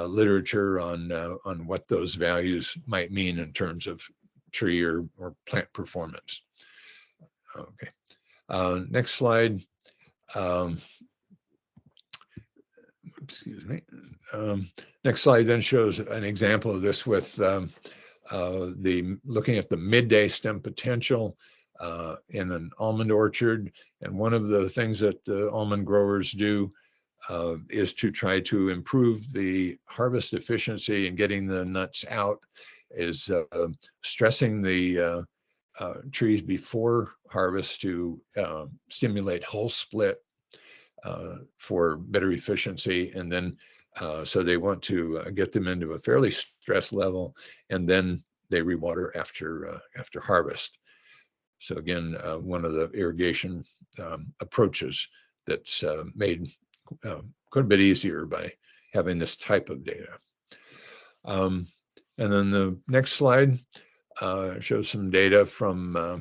literature on what those values might mean in terms of tree or plant performance. Okay, next slide. Excuse me. Next slide then shows an example of this with looking at the midday stem potential in an almond orchard. And one of the things that the almond growers do is to try to improve the harvest efficiency and getting the nuts out, is stressing the trees before harvest to stimulate hull split for better efficiency. And then so they want to get them into a fairly stress level, and then they rewater after harvest. So again, one of the irrigation approaches that's made quite a bit easier by having this type of data. And then the next slide shows some data from my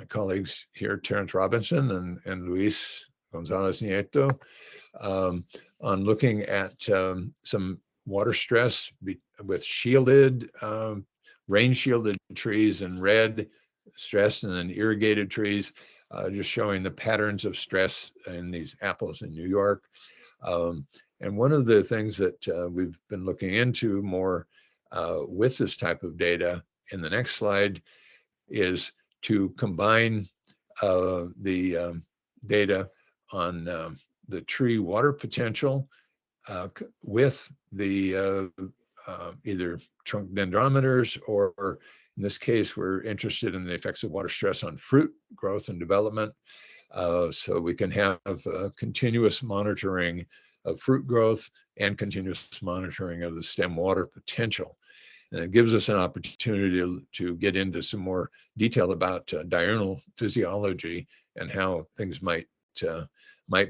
colleagues here, Terrence Robinson and Luis Gonzalez Nieto, on looking at some water stress with shielded, rain shielded trees in red stress, and then irrigated trees, just showing the patterns of stress in these apples in New York. And one of the things that we've been looking into more with this type of data in the next slide is to combine the data on the tree water potential with the either trunk dendrometers, or in this case, we're interested in the effects of water stress on fruit growth and development. So we can have continuous monitoring of fruit growth and continuous monitoring of the stem water potential. And it gives us an opportunity to get into some more detail about diurnal physiology and how things might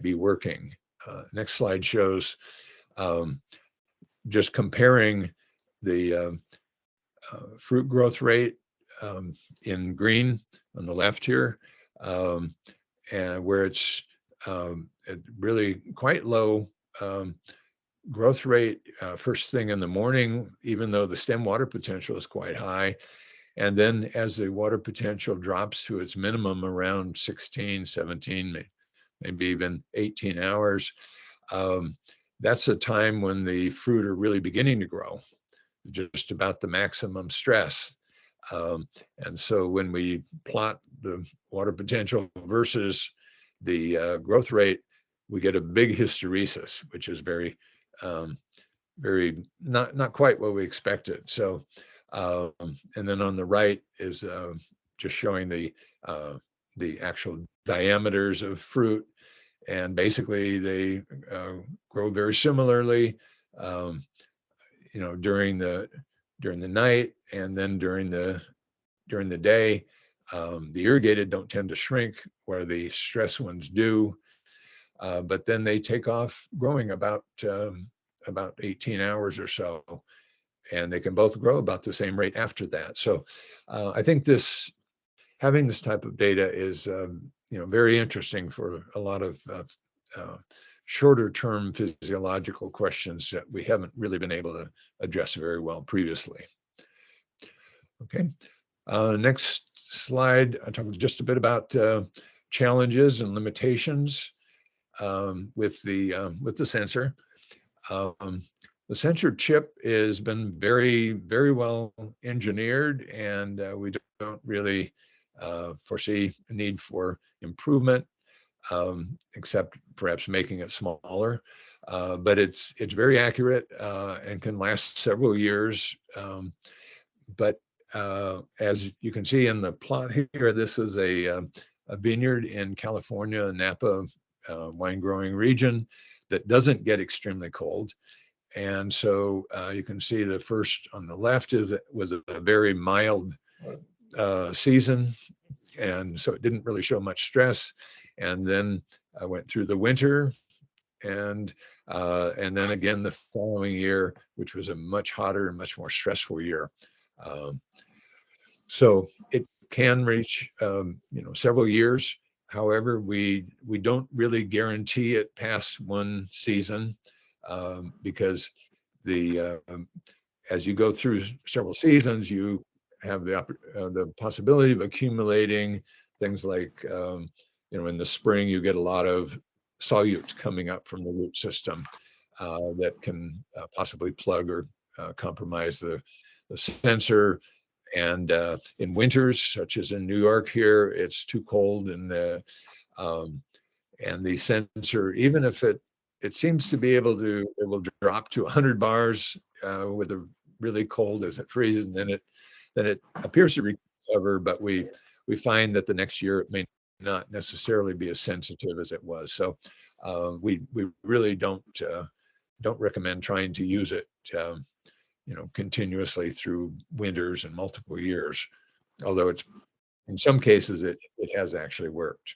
be working. Next slide shows just comparing the fruit growth rate in green on the left here, and where it's really quite low growth rate first thing in the morning, even though the stem water potential is quite high. And then as the water potential drops to its minimum around 16, 17, maybe even 18 hours, that's a time when the fruit are really beginning to grow, just about the maximum stress. And so when we plot the water potential versus the growth rate, we get a big hysteresis, which is very not quite what we expected. So, and then on the right is just showing the actual diameters of fruit, and basically they grow very similarly, during the night, and then during the day. The irrigated don't tend to shrink, where the stress ones do, but then they take off growing about 18 hours or so, and they can both grow about the same rate after that. So I think having this type of data is very interesting for a lot of shorter term physiological questions that we haven't really been able to address very well previously. Okay, next slide, I talk just a bit about challenges and limitations with the sensor. The sensor chip has been very, very well engineered, and we don't really foresee a need for improvement, except perhaps making it smaller. But it's very accurate and can last several years. But as you can see in the plot here, this is a vineyard in California, Napa wine growing region that doesn't get extremely cold. And so you can see the first on the left was a very mild season, and so it didn't really show much stress. And then I went through the winter, and then again the following year, which was a much hotter and much more stressful year. So it can reach several years. However, we don't really guarantee it past one season, because as you go through several seasons, you have the possibility of accumulating things like in the spring you get a lot of solute coming up from the root system that can possibly plug or compromise the sensor. And in winters, such as in New York here, it's too cold, and the sensor, even if it seems to be able to, it will drop to 100 bars with a really cold as it freezes, and then it appears to recover, but we find that the next year it may not necessarily be as sensitive as it was. So we really don't recommend trying to use it continuously through winters and multiple years, although it's in some cases it has actually worked.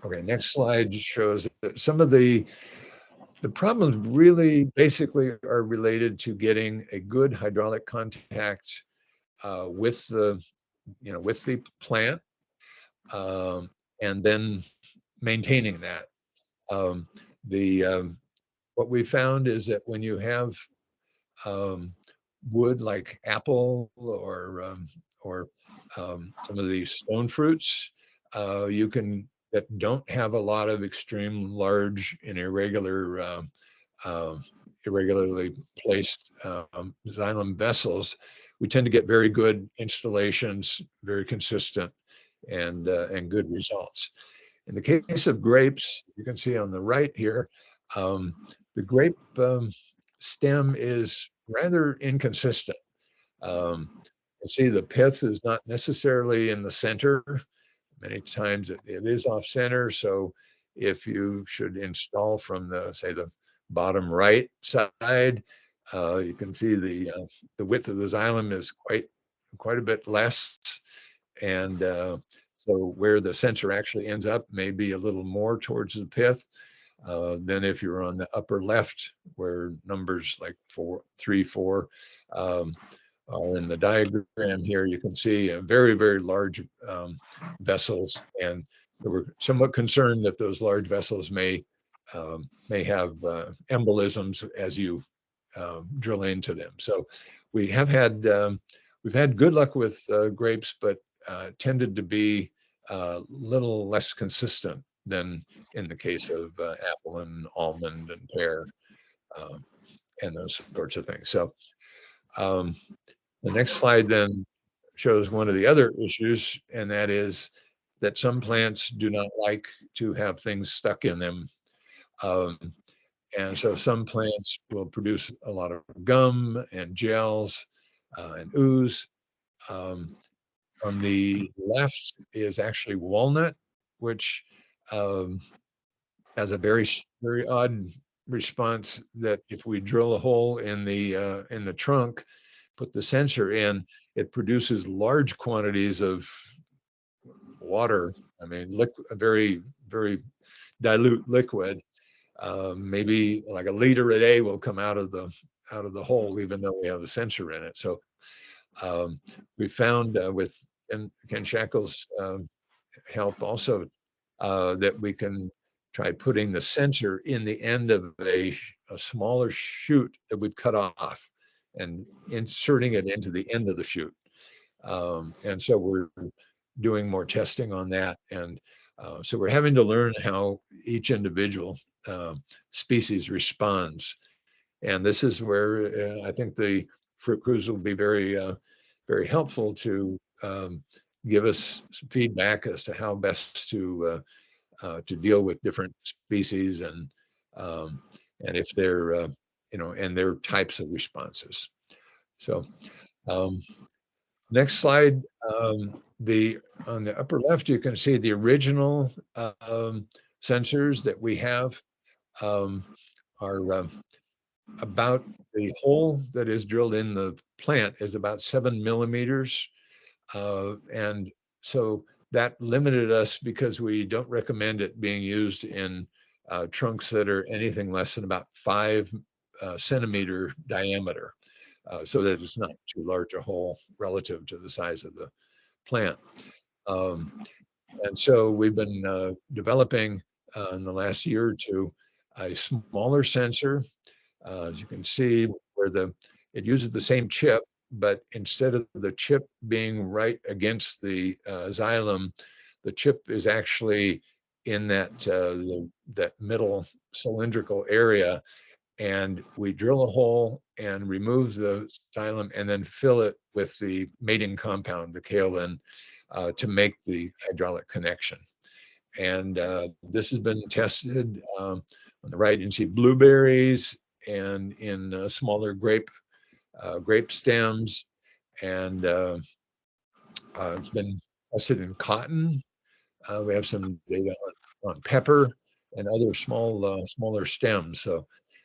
Okay, next slide shows that some of the problems really basically are related to getting a good hydraulic contact with the plant, and then maintaining that. What we found is that when you have wood like apple or some of these stone fruits, that don't have a lot of extreme large and irregularly placed xylem vessels, we tend to get very good installations, very consistent, and good results. In the case of grapes, you can see on the right here, the grape stem is rather inconsistent. You can see the pith is not necessarily in the center. Many times it is off center. So if you should install from the bottom right side, you can see the width of the xylem is quite a bit less. And so where the sensor actually ends up may be a little more towards the pith. Then if you're on the upper left, where numbers like 4, 3, 4 are in the diagram here, you can see a very, very large vessels, and we're somewhat concerned that those large vessels may have embolisms as you drill into them. So we have had we've had good luck with grapes, but tended to be a little less consistent than in the case of apple and almond and pear and those sorts of things. So the next slide then shows one of the other issues, and that is that some plants do not like to have things stuck in them. And so some plants will produce a lot of gum and gels and ooze. On the left is actually walnut, which has a very, very odd response, that if we drill a hole in the trunk, put the sensor in, it produces large quantities of water. I mean, a very, very dilute liquid. Maybe like a liter a day will come out of the hole, even though we have a sensor in it. So we found with Ken Shackle's help also that we can try putting the sensor in the end of a smaller shoot that we've cut off and inserting it into the end of the shoot. And so we're doing more testing on that. And so we're having to learn how each individual species responds. And this is where I think the FruitCREWS will be very, very helpful to give us some feedback as to how best to deal with different species and if they're and their types of responses. So next slide, on the upper left, you can see the original sensors that we have. On about the hole that is drilled in the plant is about 7 millimeters. And so that limited us because we don't recommend it being used in trunks that are anything less than about 5 centimeter diameter, so that it's not too large a hole relative to the size of the plant. And so we've been developing in the last year or two a smaller sensor. As you can see, where it uses the same chip, but instead of the chip being right against the xylem, the chip is actually in that middle cylindrical area, and we drill a hole and remove the xylem and then fill it with the mating compound, the kaolin, to make the hydraulic connection. And this has been tested. On the right, you can see blueberries and in smaller grape stems, and it's been tested in cotton. We have some data on pepper and other smaller stems. So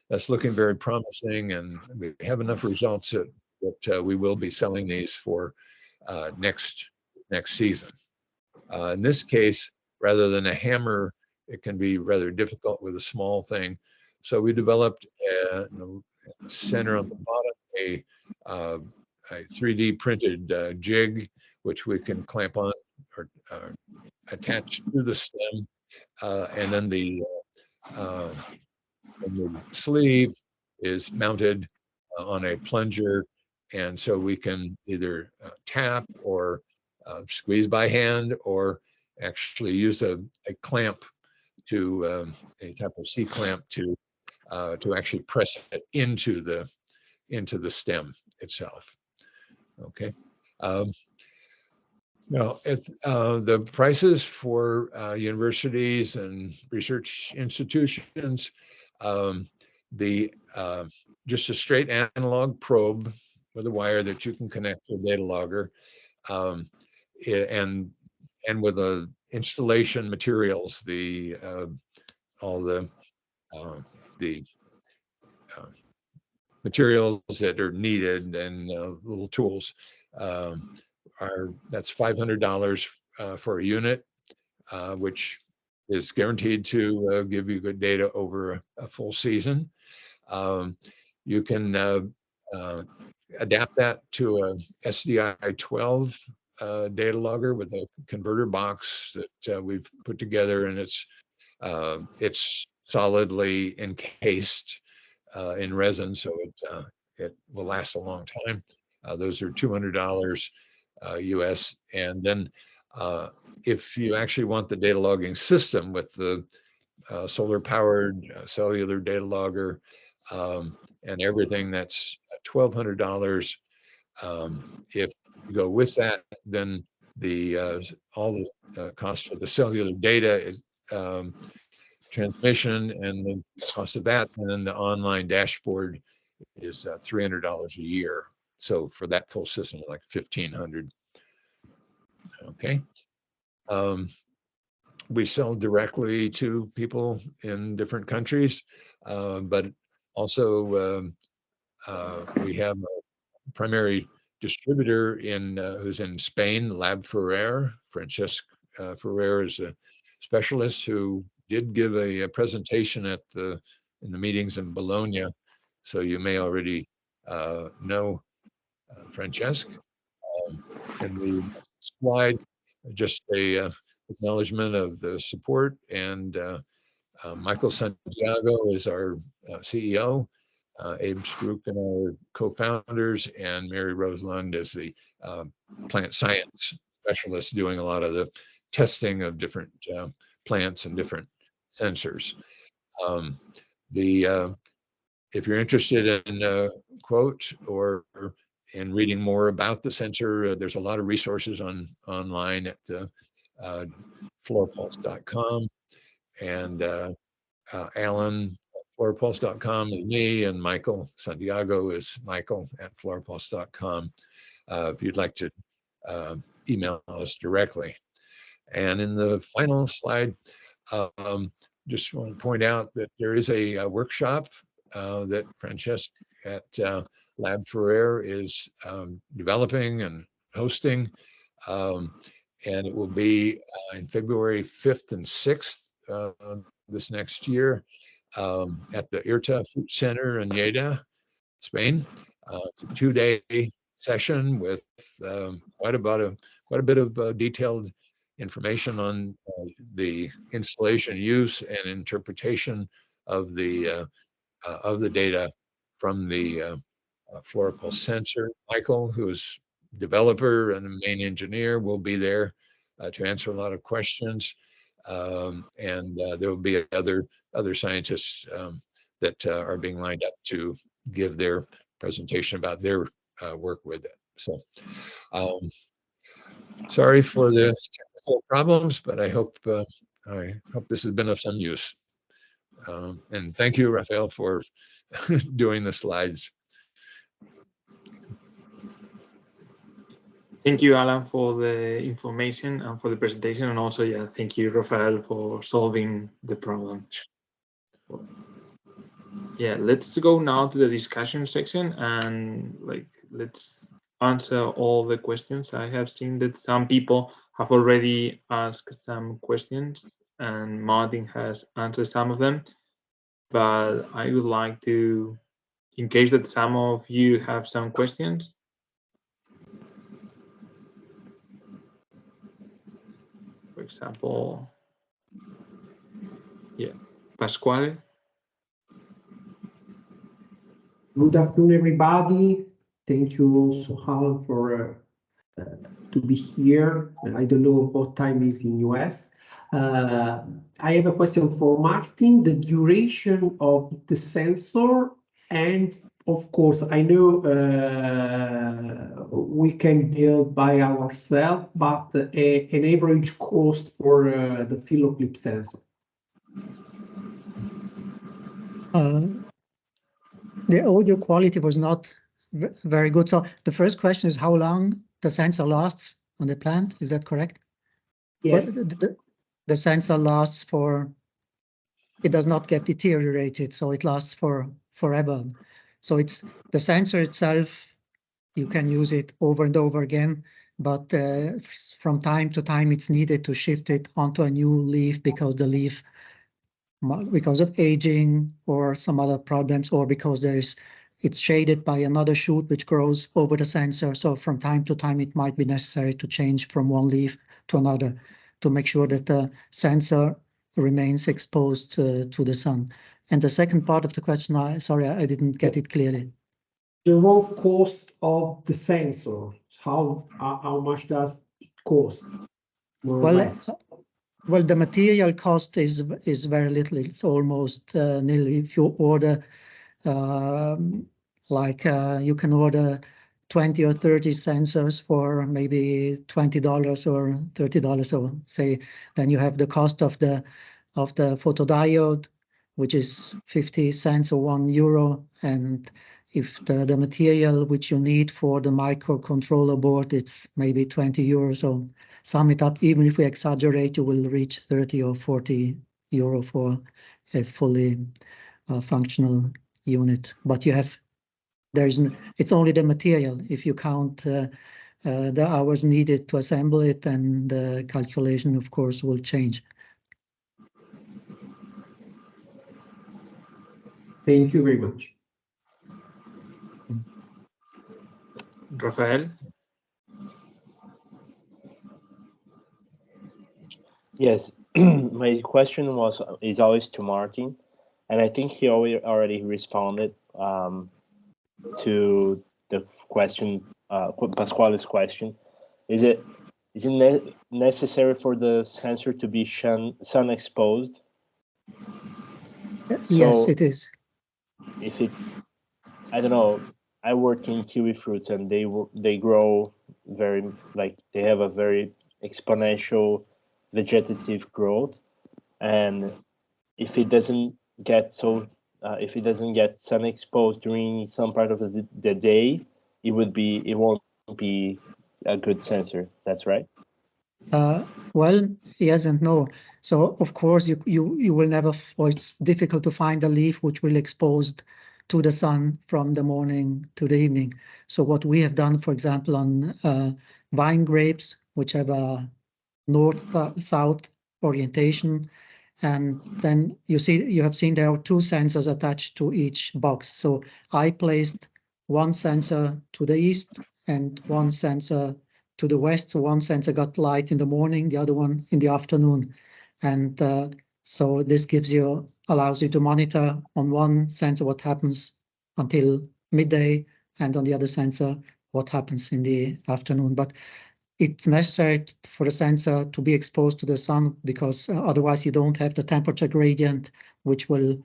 that's looking very promising, and we have enough results that we will be selling these for next season. In this case, rather than a hammer, it can be rather difficult with a small thing. So we developed in the center on the bottom a 3D printed jig, which we can clamp on or attach to the stem, and then the sleeve is mounted on a plunger, and so we can either tap or squeeze by hand, or actually use a clamp to a type of C clamp to actually press it into the stem itself. Okay. Now, the prices for universities and research institutions, just a straight analog probe with a wire that you can connect to a data logger, and with the installation materials, all the materials that are needed and little tools, that's $500 for a unit, which is guaranteed to give you good data over a full season. You can adapt that to a SDI 12 data logger with a converter box that we've put together, and it's solidly encased in resin, so it will last a long time. Those are $200 US. And then if you actually want the data logging system with the solar powered cellular data logger and everything, that's $1,200. If you go with that, then all the cost for the cellular data is transmission and the cost of that, and then the online dashboard is $300 a year. So for that full system, like $1,500. Okay. We sell directly to people in different countries, but also we have a primary distributor who's in Spain, Lab Ferrer. Francesc Ferrer is a specialist who did give a presentation in the meetings in Bologna, so you may already know Francesc. And the next slide, just a acknowledgement of the support, and Michael Santiago is our CEO, Abe Spruken are co-founders, and Mary Rose Lund is the plant science specialist doing a lot of the testing of different plants and different sensors. If you're interested in a quote or in reading more about the sensor, there's a lot of resources online at fluorpulse.com, and Alan at fluorpulse.com is me, and Michael Santiago is Michael at fluorpulse.com if you'd like to email us directly. And in the final slide, just want to point out that there is a workshop that Francesca at Lab Ferrer is developing and hosting. And it will be in February 5th and 6th this next year at the IRTA Food Center in Lleida, Spain. It's a 2-day session with quite a bit of detailed information on the installation, use, and interpretation of the data from the FluoroPulse sensor. Michael, who's developer and the main engineer, will be there to answer a lot of questions. And there will be other scientists that are being lined up to give their presentation about their work with it. So sorry for the technical problems, but I hope this has been of some use. And thank you, Raphael, for doing the slides. Thank you, Alan, for the information and for the presentation. And also, yeah, thank you, Raphael, for solving the problem. Yeah, let's go now to the discussion section and let's answer all the questions. I have seen that some people have already asked some questions and Martin has answered some of them, but I would like to, in case that some of you have some questions. For example, yeah, Pasquale. Good afternoon, everybody. Thank you also, Alan, for to be here. I don't know what time is in US. I have a question for Martin, the duration of the sensor, and of course, I know we can build by ourselves, but an average cost for the field clip sensor. The audio quality was not very good. So the first question is how long the sensor lasts on the plant. Is that correct? Yes. Well, the sensor lasts for, it does not get deteriorated, so it lasts for forever. So it's the sensor itself, you can use it over and over again, but from time to time it's needed to shift it onto a new leaf because the leaf, because of aging or some other problems, or because it's shaded by another shoot which grows over the sensor. So from time to time, it might be necessary to change from one leaf to another to make sure that the sensor remains exposed to the sun. And the second part of the question, sorry, I didn't get it clearly. The raw cost of the sensor, how much does it cost? More or less? Well, the material cost is very little. It's almost nil. If you order, you can order 20 or 30 sensors for maybe $20 or $30. So say, then you have the cost of the photodiode, which is 50 cents or €1. And if the material which you need for the microcontroller board, it's maybe €20. So sum it up, even if we exaggerate, you will reach 30 or 40 euro for a fully functional unit. But it's only the material. If you count the hours needed to assemble it, then the calculation, of course, will change. Thank you very much. Rafael? Yes, my question is always to Martin, and I think he already responded to the question, Pasquale's question. Is it necessary for the sensor to be sun exposed? Yes, so it is. If I don't know, I work in kiwi fruits and they grow very, they have a very exponential vegetative growth, and if it doesn't get sun exposed during some part of the day, it won't be a good sensor. That's right. Well, yes and no. So of course you will never, or it's difficult to find a leaf which will to the sun from the morning to the evening. So what we have done, for example, on vine grapes, which have a north-south orientation, and then you have seen there are two sensors attached to each box. So I placed one sensor to the east and one sensor to the west. So one sensor got light in the morning, the other one in the afternoon. And so this allows you to monitor on one sensor what happens until midday, and on the other sensor what happens in the afternoon. But it's necessary for the sensor to be exposed to the sun, because otherwise you don't have the temperature gradient, which will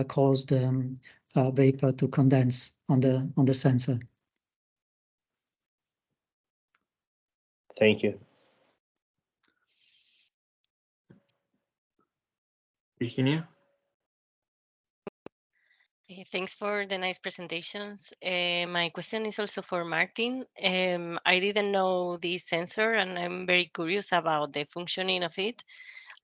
cause the vapor to condense on the sensor. Thank you. Virginia? Thanks for the nice presentations. My question is also for Martin. I didn't know this sensor, and I'm very curious about the functioning of it.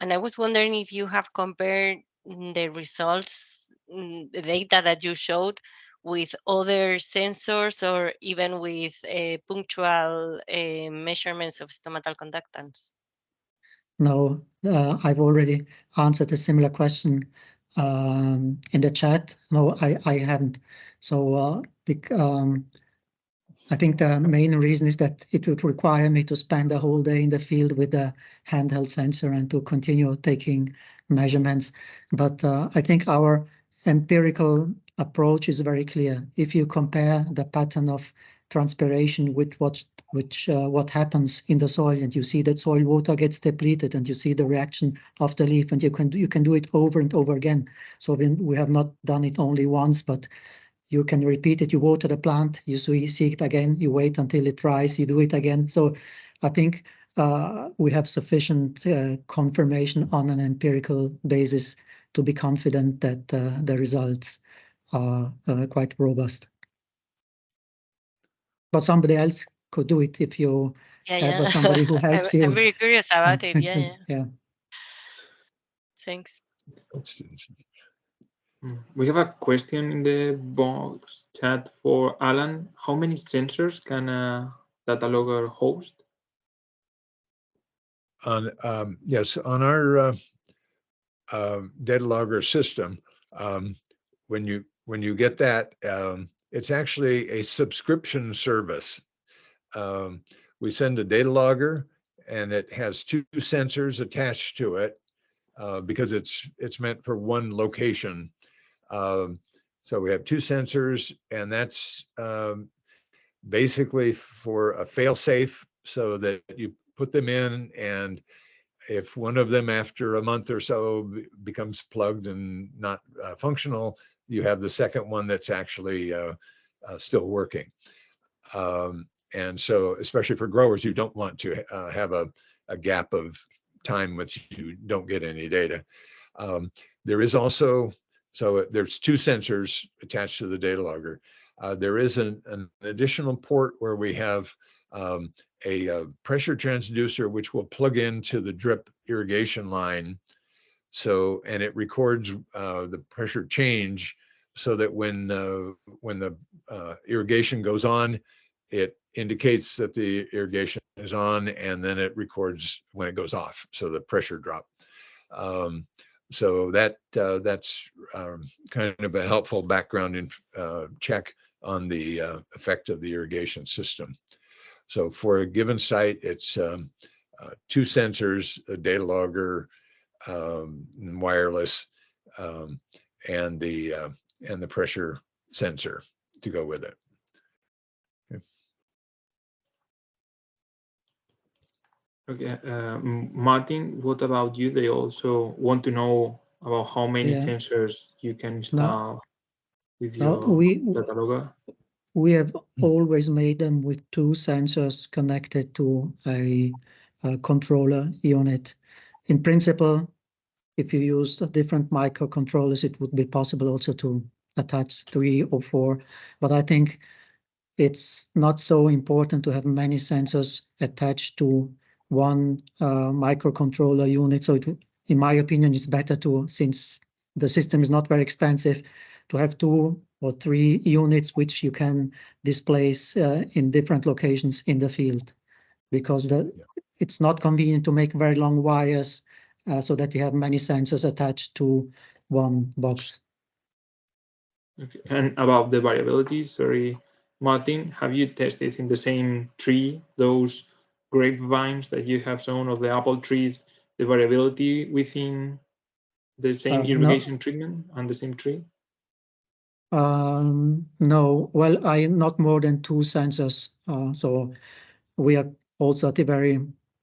And I was wondering if you have compared the results, the data that you showed, with other sensors, or even with punctual measurements of stomatal conductance. No, I've already answered a similar question in the chat. No, I haven't. So I think the main reason is that it would require me to spend a whole day in the field with a handheld sensor and to continue taking measurements. But I think our empirical approach is very clear. If you compare the pattern of transpiration with what happens in the soil, and you see that soil water gets depleted, and you see the reaction of the leaf, and you can do it over and over again. So we have not done it only once, but you can repeat it. You water the plant, you see it again, you wait until it dries, you do it again. So I think we have sufficient confirmation on an empirical basis to be confident that the results are quite robust. But somebody else could do it if you have somebody who helps you. I'm very curious about it. Yeah. Yeah. Thanks. We have a question in the box chat for Alan. How many sensors can a data logger host? Yes, on our data logger system, when you get that, it's actually a subscription service. We send a data logger, and it has two sensors attached to it because it's meant for one location. So we have two sensors, and that's basically for a fail-safe, so that you put them in, and if one of them after a month or so becomes plugged and not functional, you have the second one that's actually still working. And so, especially for growers, you don't want to have a gap of time which you don't get any data. There is also, so there's two sensors attached to the data logger. There is an additional port where we have a pressure transducer, which will plug into the drip irrigation line. So, and it records the pressure change, so that when the irrigation goes on, it indicates that the irrigation is on, and then it records when it goes off, so the pressure drop. So that's kind of a helpful background check on the effect of the irrigation system. So for a given site, it's two sensors, a data logger, wireless, and the pressure sensor to go with it. Okay, Martin, what about you? They also want to know about how many sensors you can install with your data logger. We have always made them with two sensors connected to a controller unit. In principle, if you use different microcontrollers, it would be possible also to attach 3 or 4. But I think it's not so important to have many sensors attached to one microcontroller unit. So in my opinion, it's better to, since the system is not very expensive, to have two or 3 units which you can displace in different locations in the field, because it's not convenient to make very long wires so that you have many sensors attached to one box. Okay. And about the variability, sorry, Martin, have you tested in the same tree those grapevines that you have shown of the apple trees, the variability within the same irrigation treatment on the same tree? No, well, not more than 2 sensors. So we are also at the very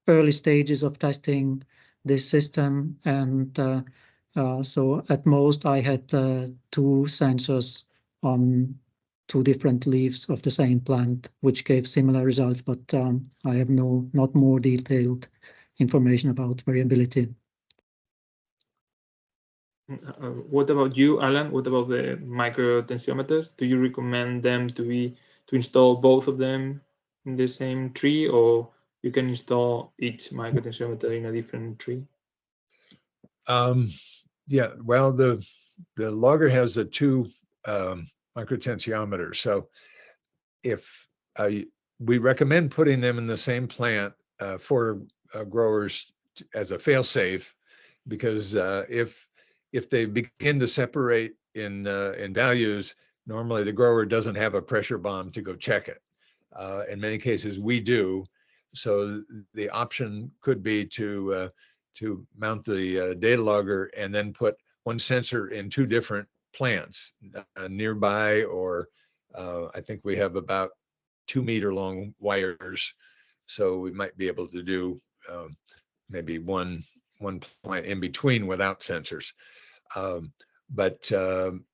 early stages of testing this system, and so at most I had 2 sensors on 2 different leaves of the same plant, which gave similar results, but I have not more detailed information about variability. What about you, Alan? What about the microtensiometers? Do you recommend them to install both of them in the same tree, or you can install each microtensiometer in a different tree? Yeah, well, the logger has the 2 microtensiometers. So if we recommend putting them in the same plant for growers as a fail-safe, because if they begin to separate in values, normally the grower doesn't have a pressure bomb to go check it. In many cases, we do. So the option could be to mount the data logger and then put one sensor in 2 different plants nearby, or I think we have about 2-meter long wires, so we might be able to do maybe one plant in between without sensors. But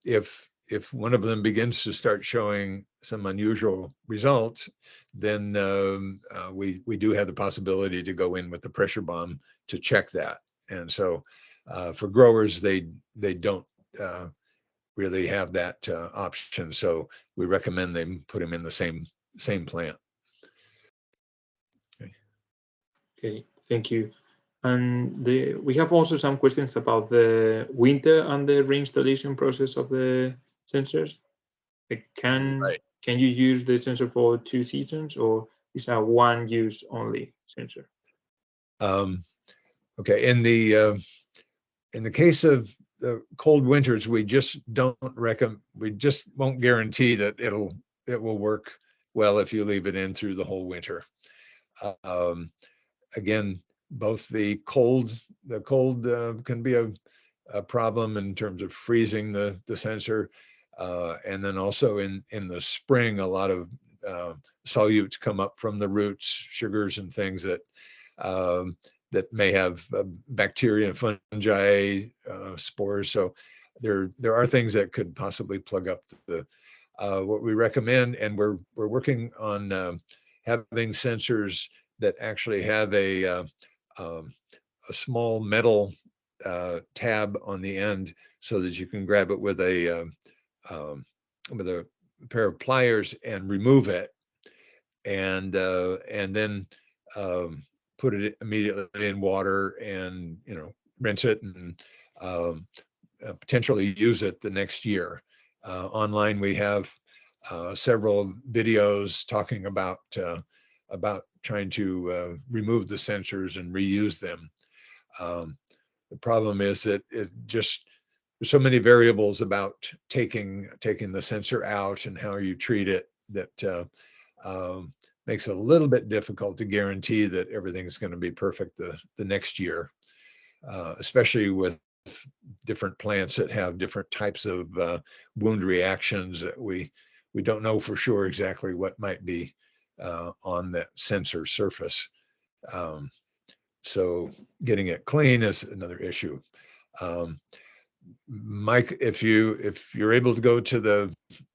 if one of them begins to start showing some unusual results, then we do have the possibility to go in with the pressure bomb to check that. And so for growers, they don't really have that option. So we recommend they put them in the same plant. Okay, thank you. And we have also some questions about the winter and the reinstallation process of the sensors. Like, can you use the sensor for 2 seasons, or is a one use only sensor? Okay, in the case of cold winters, we just won't guarantee that it will work well if you leave it in through the whole winter. Again, both the cold can be a problem in terms of freezing the sensor, and then also in the spring, a lot of solutes come up from the roots, sugars and things that may have bacteria and fungi, spores. So there are things that could possibly plug up what we recommend, and we're working on having sensors that actually have a small metal tab on the end, so that you can grab it with a pair of pliers and remove it, and then put it immediately in water and rinse it, and potentially use it the next year. Online we have several videos talking about trying to remove the sensors and reuse them. The problem is that there's so many variables about taking the sensor out and how you treat it that makes it a little bit difficult to guarantee that everything's going to be perfect the next year, especially with different plants that have different types of wound reactions that we don't know for sure exactly what might be on that sensor surface. So getting it clean is another issue. Mike, if you're able to go to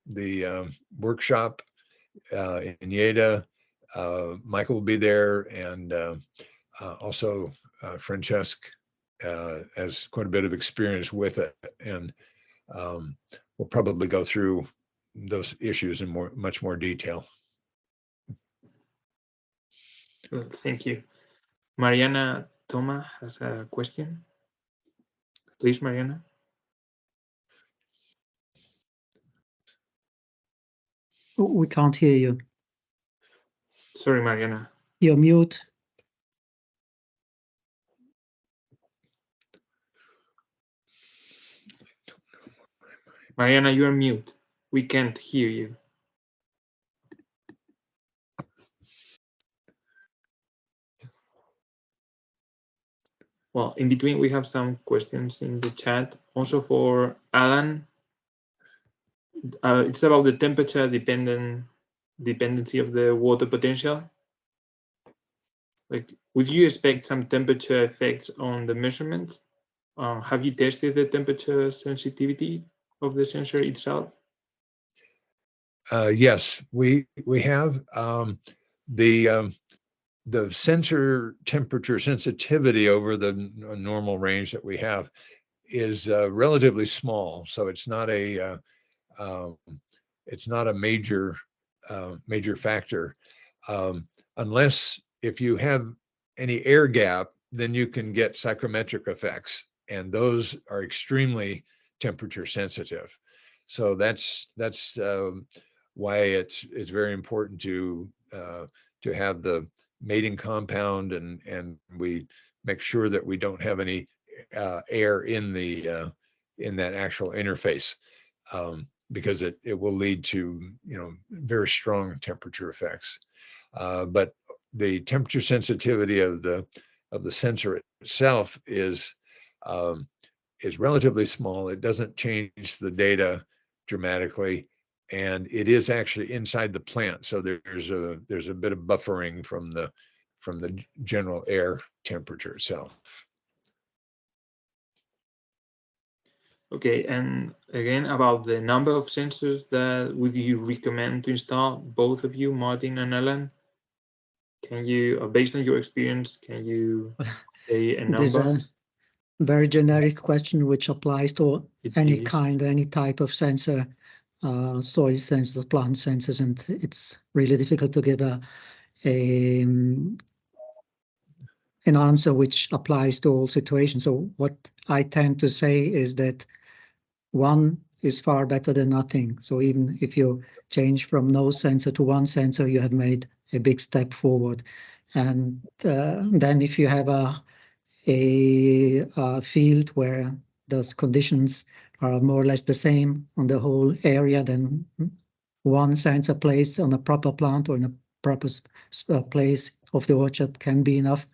the workshop in Lleida, Michael will be there, and also Francesc has quite a bit of experience with it, and we'll probably go through those issues in much more detail. Thank you. Mariana Toma has a question. Please, Mariana. We can't hear you. Sorry, Mariana. You're mute. Mariana, you are mute. We can't hear you. Well, in between, we have some questions in the chat. Also for Alan, it's about the temperature dependency of the water potential. Like, would you expect some temperature effects on the measurements? Have you tested the temperature sensitivity of the sensor itself? Yes, we have the sensor temperature sensitivity over the normal range that we have is relatively small, so it's not a major major factor, unless if you have any air gap, then you can get psychrometric effects, and those are extremely temperature sensitive. So that's why it's very important to have the mating compound, and we make sure that we don't have any air in the in that actual interface, because it will lead to very strong temperature effects. But the temperature sensitivity of the sensor itself is relatively small. It doesn't change the data dramatically, and it is actually inside the plant, so there's a bit of buffering from the general air temperature itself. Okay, and again about the number of sensors that would you recommend to install, both of you, Martin and Alan? Can you, based on your experience, can you say a This is number? a very generic question which applies to any is. kind, any type of sensor, soil sensors, plant sensors, and it's really difficult to give an answer which applies to all situations. So what I tend to say is that one is far better than nothing. So even if you change from no sensor to one sensor, you have made a big step forward. And then if you have a field where those conditions are more or less the same on the whole area, then one sensor placed on a proper plant or in a proper place of the orchard can be enough.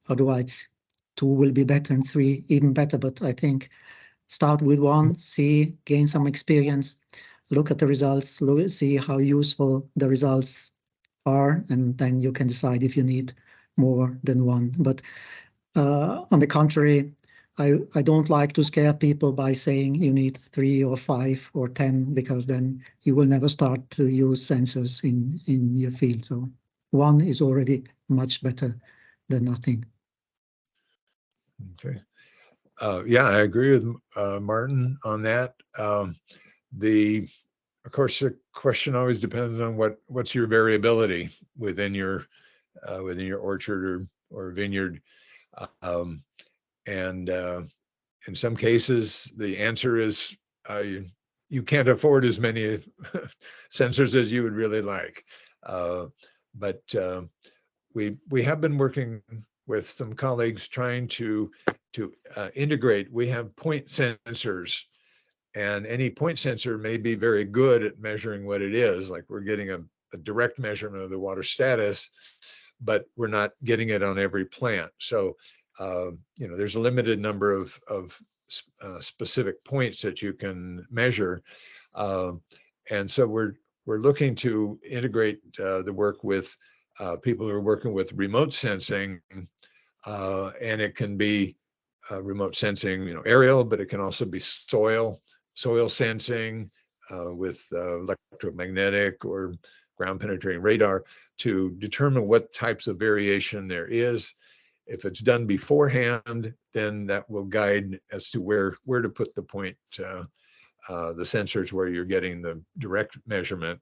Otherwise, two will be better and three even better. But I think start with one, see, gain some experience, look at the results, see how useful the results are, and then you can decide if you need more than one. But on the contrary, I don't like to scare people by saying you need 3 or 5 or 10, because then you will never start to use sensors in your field. So one is already much better than nothing. Okay. Yeah, I agree with Martin on that. Of course, the question always depends on what's your variability within your orchard or vineyard, and in some cases the answer is you can't afford as many sensors as you would really like, but we have been working with some colleagues trying to integrate. We have point sensors, and any point sensor may be very good at measuring what it is, like we're getting a direct measurement of the water status, but we're not getting it on every plant. So there's a limited number of specific points that you can measure, and so we're looking to integrate the work with people who are working with remote sensing, and it can be remote sensing, aerial, but it can also be soil sensing with electromagnetic or ground penetrating radar to determine what types of variation there is. If it's done beforehand, then that will guide as to where to put the point, the sensors where you're getting the direct measurement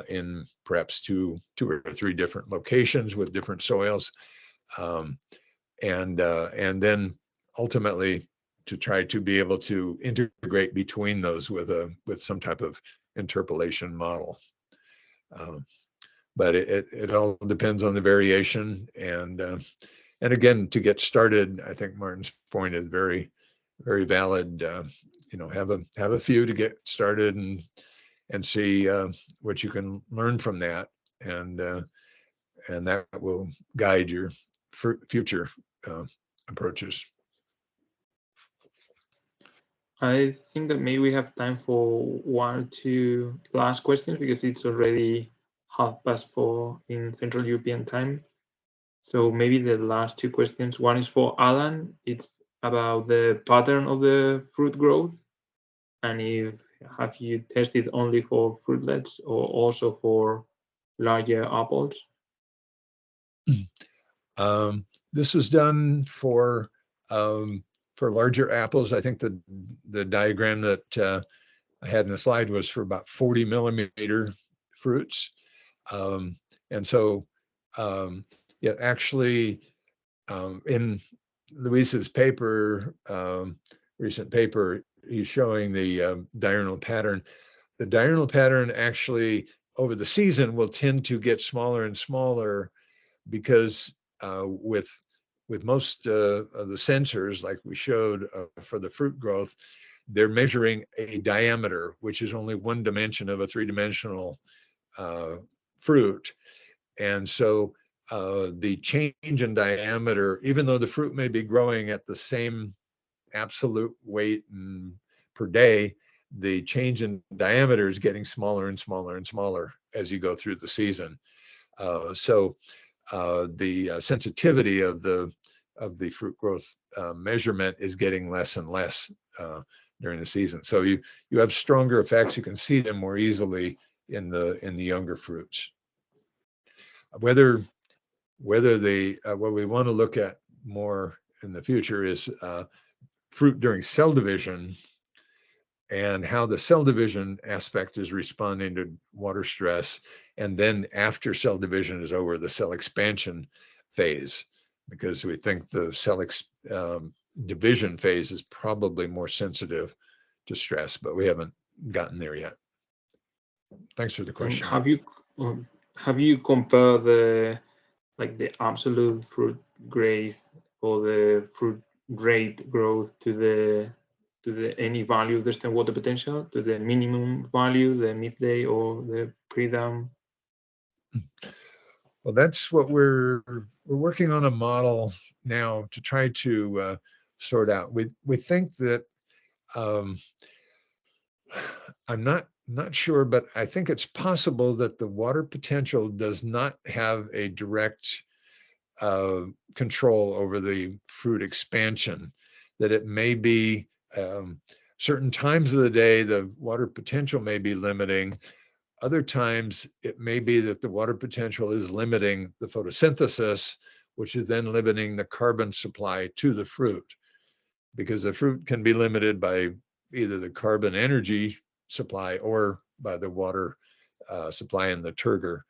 in perhaps two or three different locations with different soils, and then ultimately to try to be able to integrate between those with some type of interpolation model. But it all depends on the variation. And again, to get started, I think Martin's point is very, very valid. You know, have a few to get started and see what you can learn from that, and that will guide your future approaches. I think that maybe we have time for 1 or 2 last questions, because it's already 4:30 in Central European time. So maybe the last 2 questions. One is for Alan. It's about the pattern of the fruit growth, and have you tested only for fruitlets or also for larger apples? This was done for larger apples. I think the diagram that I had in the slide was for about 40 millimeter fruits. And so, yeah, actually, in Luis's paper, recent paper, he's showing the diurnal pattern. The diurnal pattern actually over the season will tend to get smaller and smaller, because with most of the sensors, like we showed for the fruit growth, they're measuring a diameter, which is only one dimension of a three-dimensional fruit. And so the change in diameter, even though the fruit may be growing at the same absolute weight per day, the change in diameter is getting smaller and smaller and smaller as you go through the season. So the sensitivity of the fruit growth measurement is getting less and less during the season. So you have stronger effects. You can see them more easily in the younger fruits. Whether what we want to look at more in the future is fruit during cell division, and how the cell division aspect is responding to water stress. And then after cell division is over, the cell expansion phase, because we think the cell division phase is probably more sensitive to stress, but we haven't gotten there yet. Thanks for the question. And have you compared the absolute fruit grade or the fruit rate growth to the any value of the stem water potential, to the minimum value, the midday or the pre-dam? Well, that's what we're working on, a model now to try to sort out. We think that I'm not sure, but I think it's possible that the water potential does not have a direct control over the fruit expansion, that it may be certain times of the day the water potential may be limiting. Other times it may be that the water potential is limiting the photosynthesis, which is then limiting the carbon supply to the fruit, because the fruit can be limited by either the carbon energy supply or by the water supply in the turgor.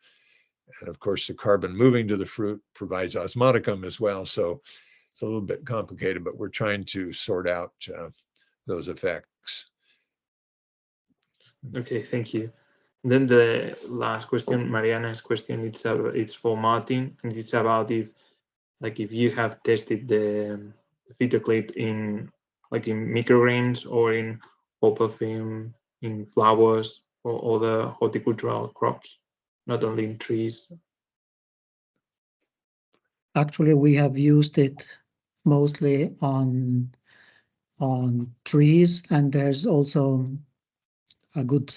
And of course, the carbon moving to the fruit provides osmoticum as well. So it's a little bit complicated, but we're trying to sort out those effects. Okay, thank you. Then the last question, Mariana's question, it's for Martin, and it's about if you have tested the phytoclip in microgreens or in opafilm, in flowers or other horticultural crops, not only in trees. Actually, we have used it mostly on trees, and there's also a good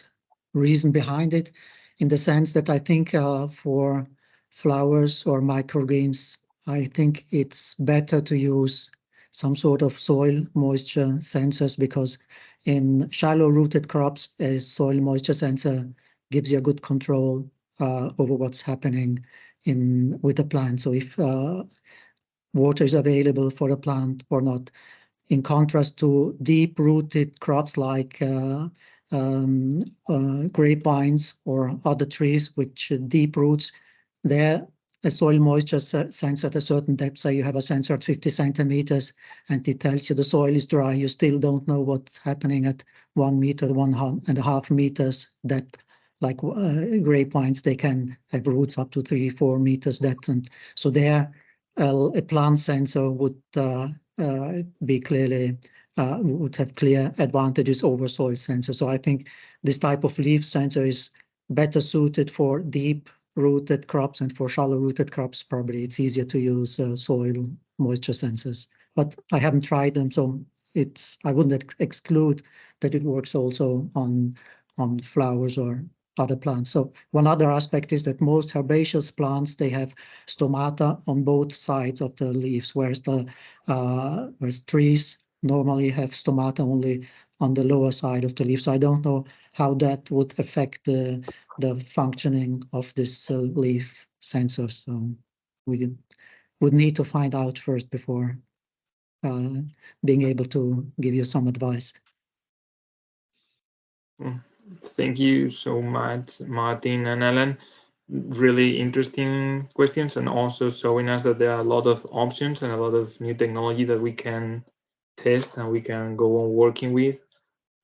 reason behind it, in the sense that I think for flowers or microgreens, I think it's better to use some sort of soil moisture sensors, because in shallow rooted crops, a soil moisture sensor gives you a good control over what's happening with the plant. So if water is available for the plant or not, in contrast to deep rooted crops like grapevines or other trees which deep roots, there a soil moisture sensor at a certain depth, say you have a sensor at 50 centimeters and it tells you the soil is dry, you still don't know what's happening at 1 meter, 1.5 meters depth. like grapevines, they can have roots up to 3-4 meters depth, and so there a plant sensor would be clearly would have clear advantages over soil sensor. So I think this type of leaf sensor is better suited for deep rooted crops, and for shallow rooted crops probably it's easier to use soil moisture sensors. But I haven't tried them, so I wouldn't exclude that it works also on flowers or other plants. So one other aspect is that most herbaceous plants, they have stomata on both sides of the leaves, whereas trees normally have stomata only on the lower side of the leaf. So I don't know how that would affect the functioning of this leaf sensor. So we would need to find out first before being able to give you some advice. Thank you so much, Martin and Alan. Really interesting questions, and also showing us that there are a lot of options and a lot of new technology that we can test and we can go on working with.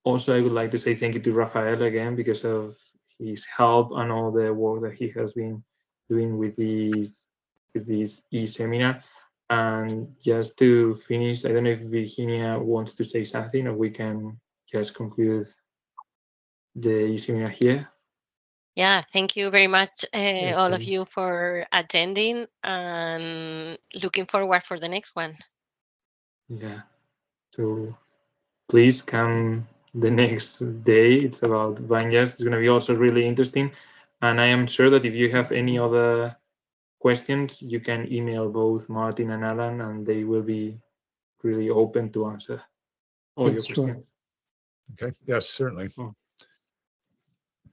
Also, I would like to say thank you to Rafael again because of his help and all the work that he has been doing with this e-seminar. And just to finish, I don't know if Virginia wants to say something, or we can just conclude the e-seminar here. Yeah, thank you very much, all of Okay. you, for attending, and looking forward for the next one. Yeah. So please come the next day. It's about vineyards. It's going to be also really interesting. And I am sure that if you have any other questions, you can email both Martin and Alan, and they will be really open to answer all your Yes, sure. questions. Okay, yes, certainly.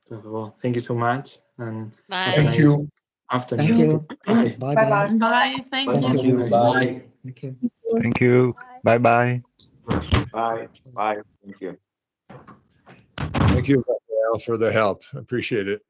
Well, thank you so much, and have a Bye. nice you. afternoon. Thank you. Bye. Bye bye. Bye. Thank Thank you. you. Bye. Thank you. Thank you. Bye bye. Bye. Bye. Thank you. Thank you, Rafael, for the help. Appreciate it.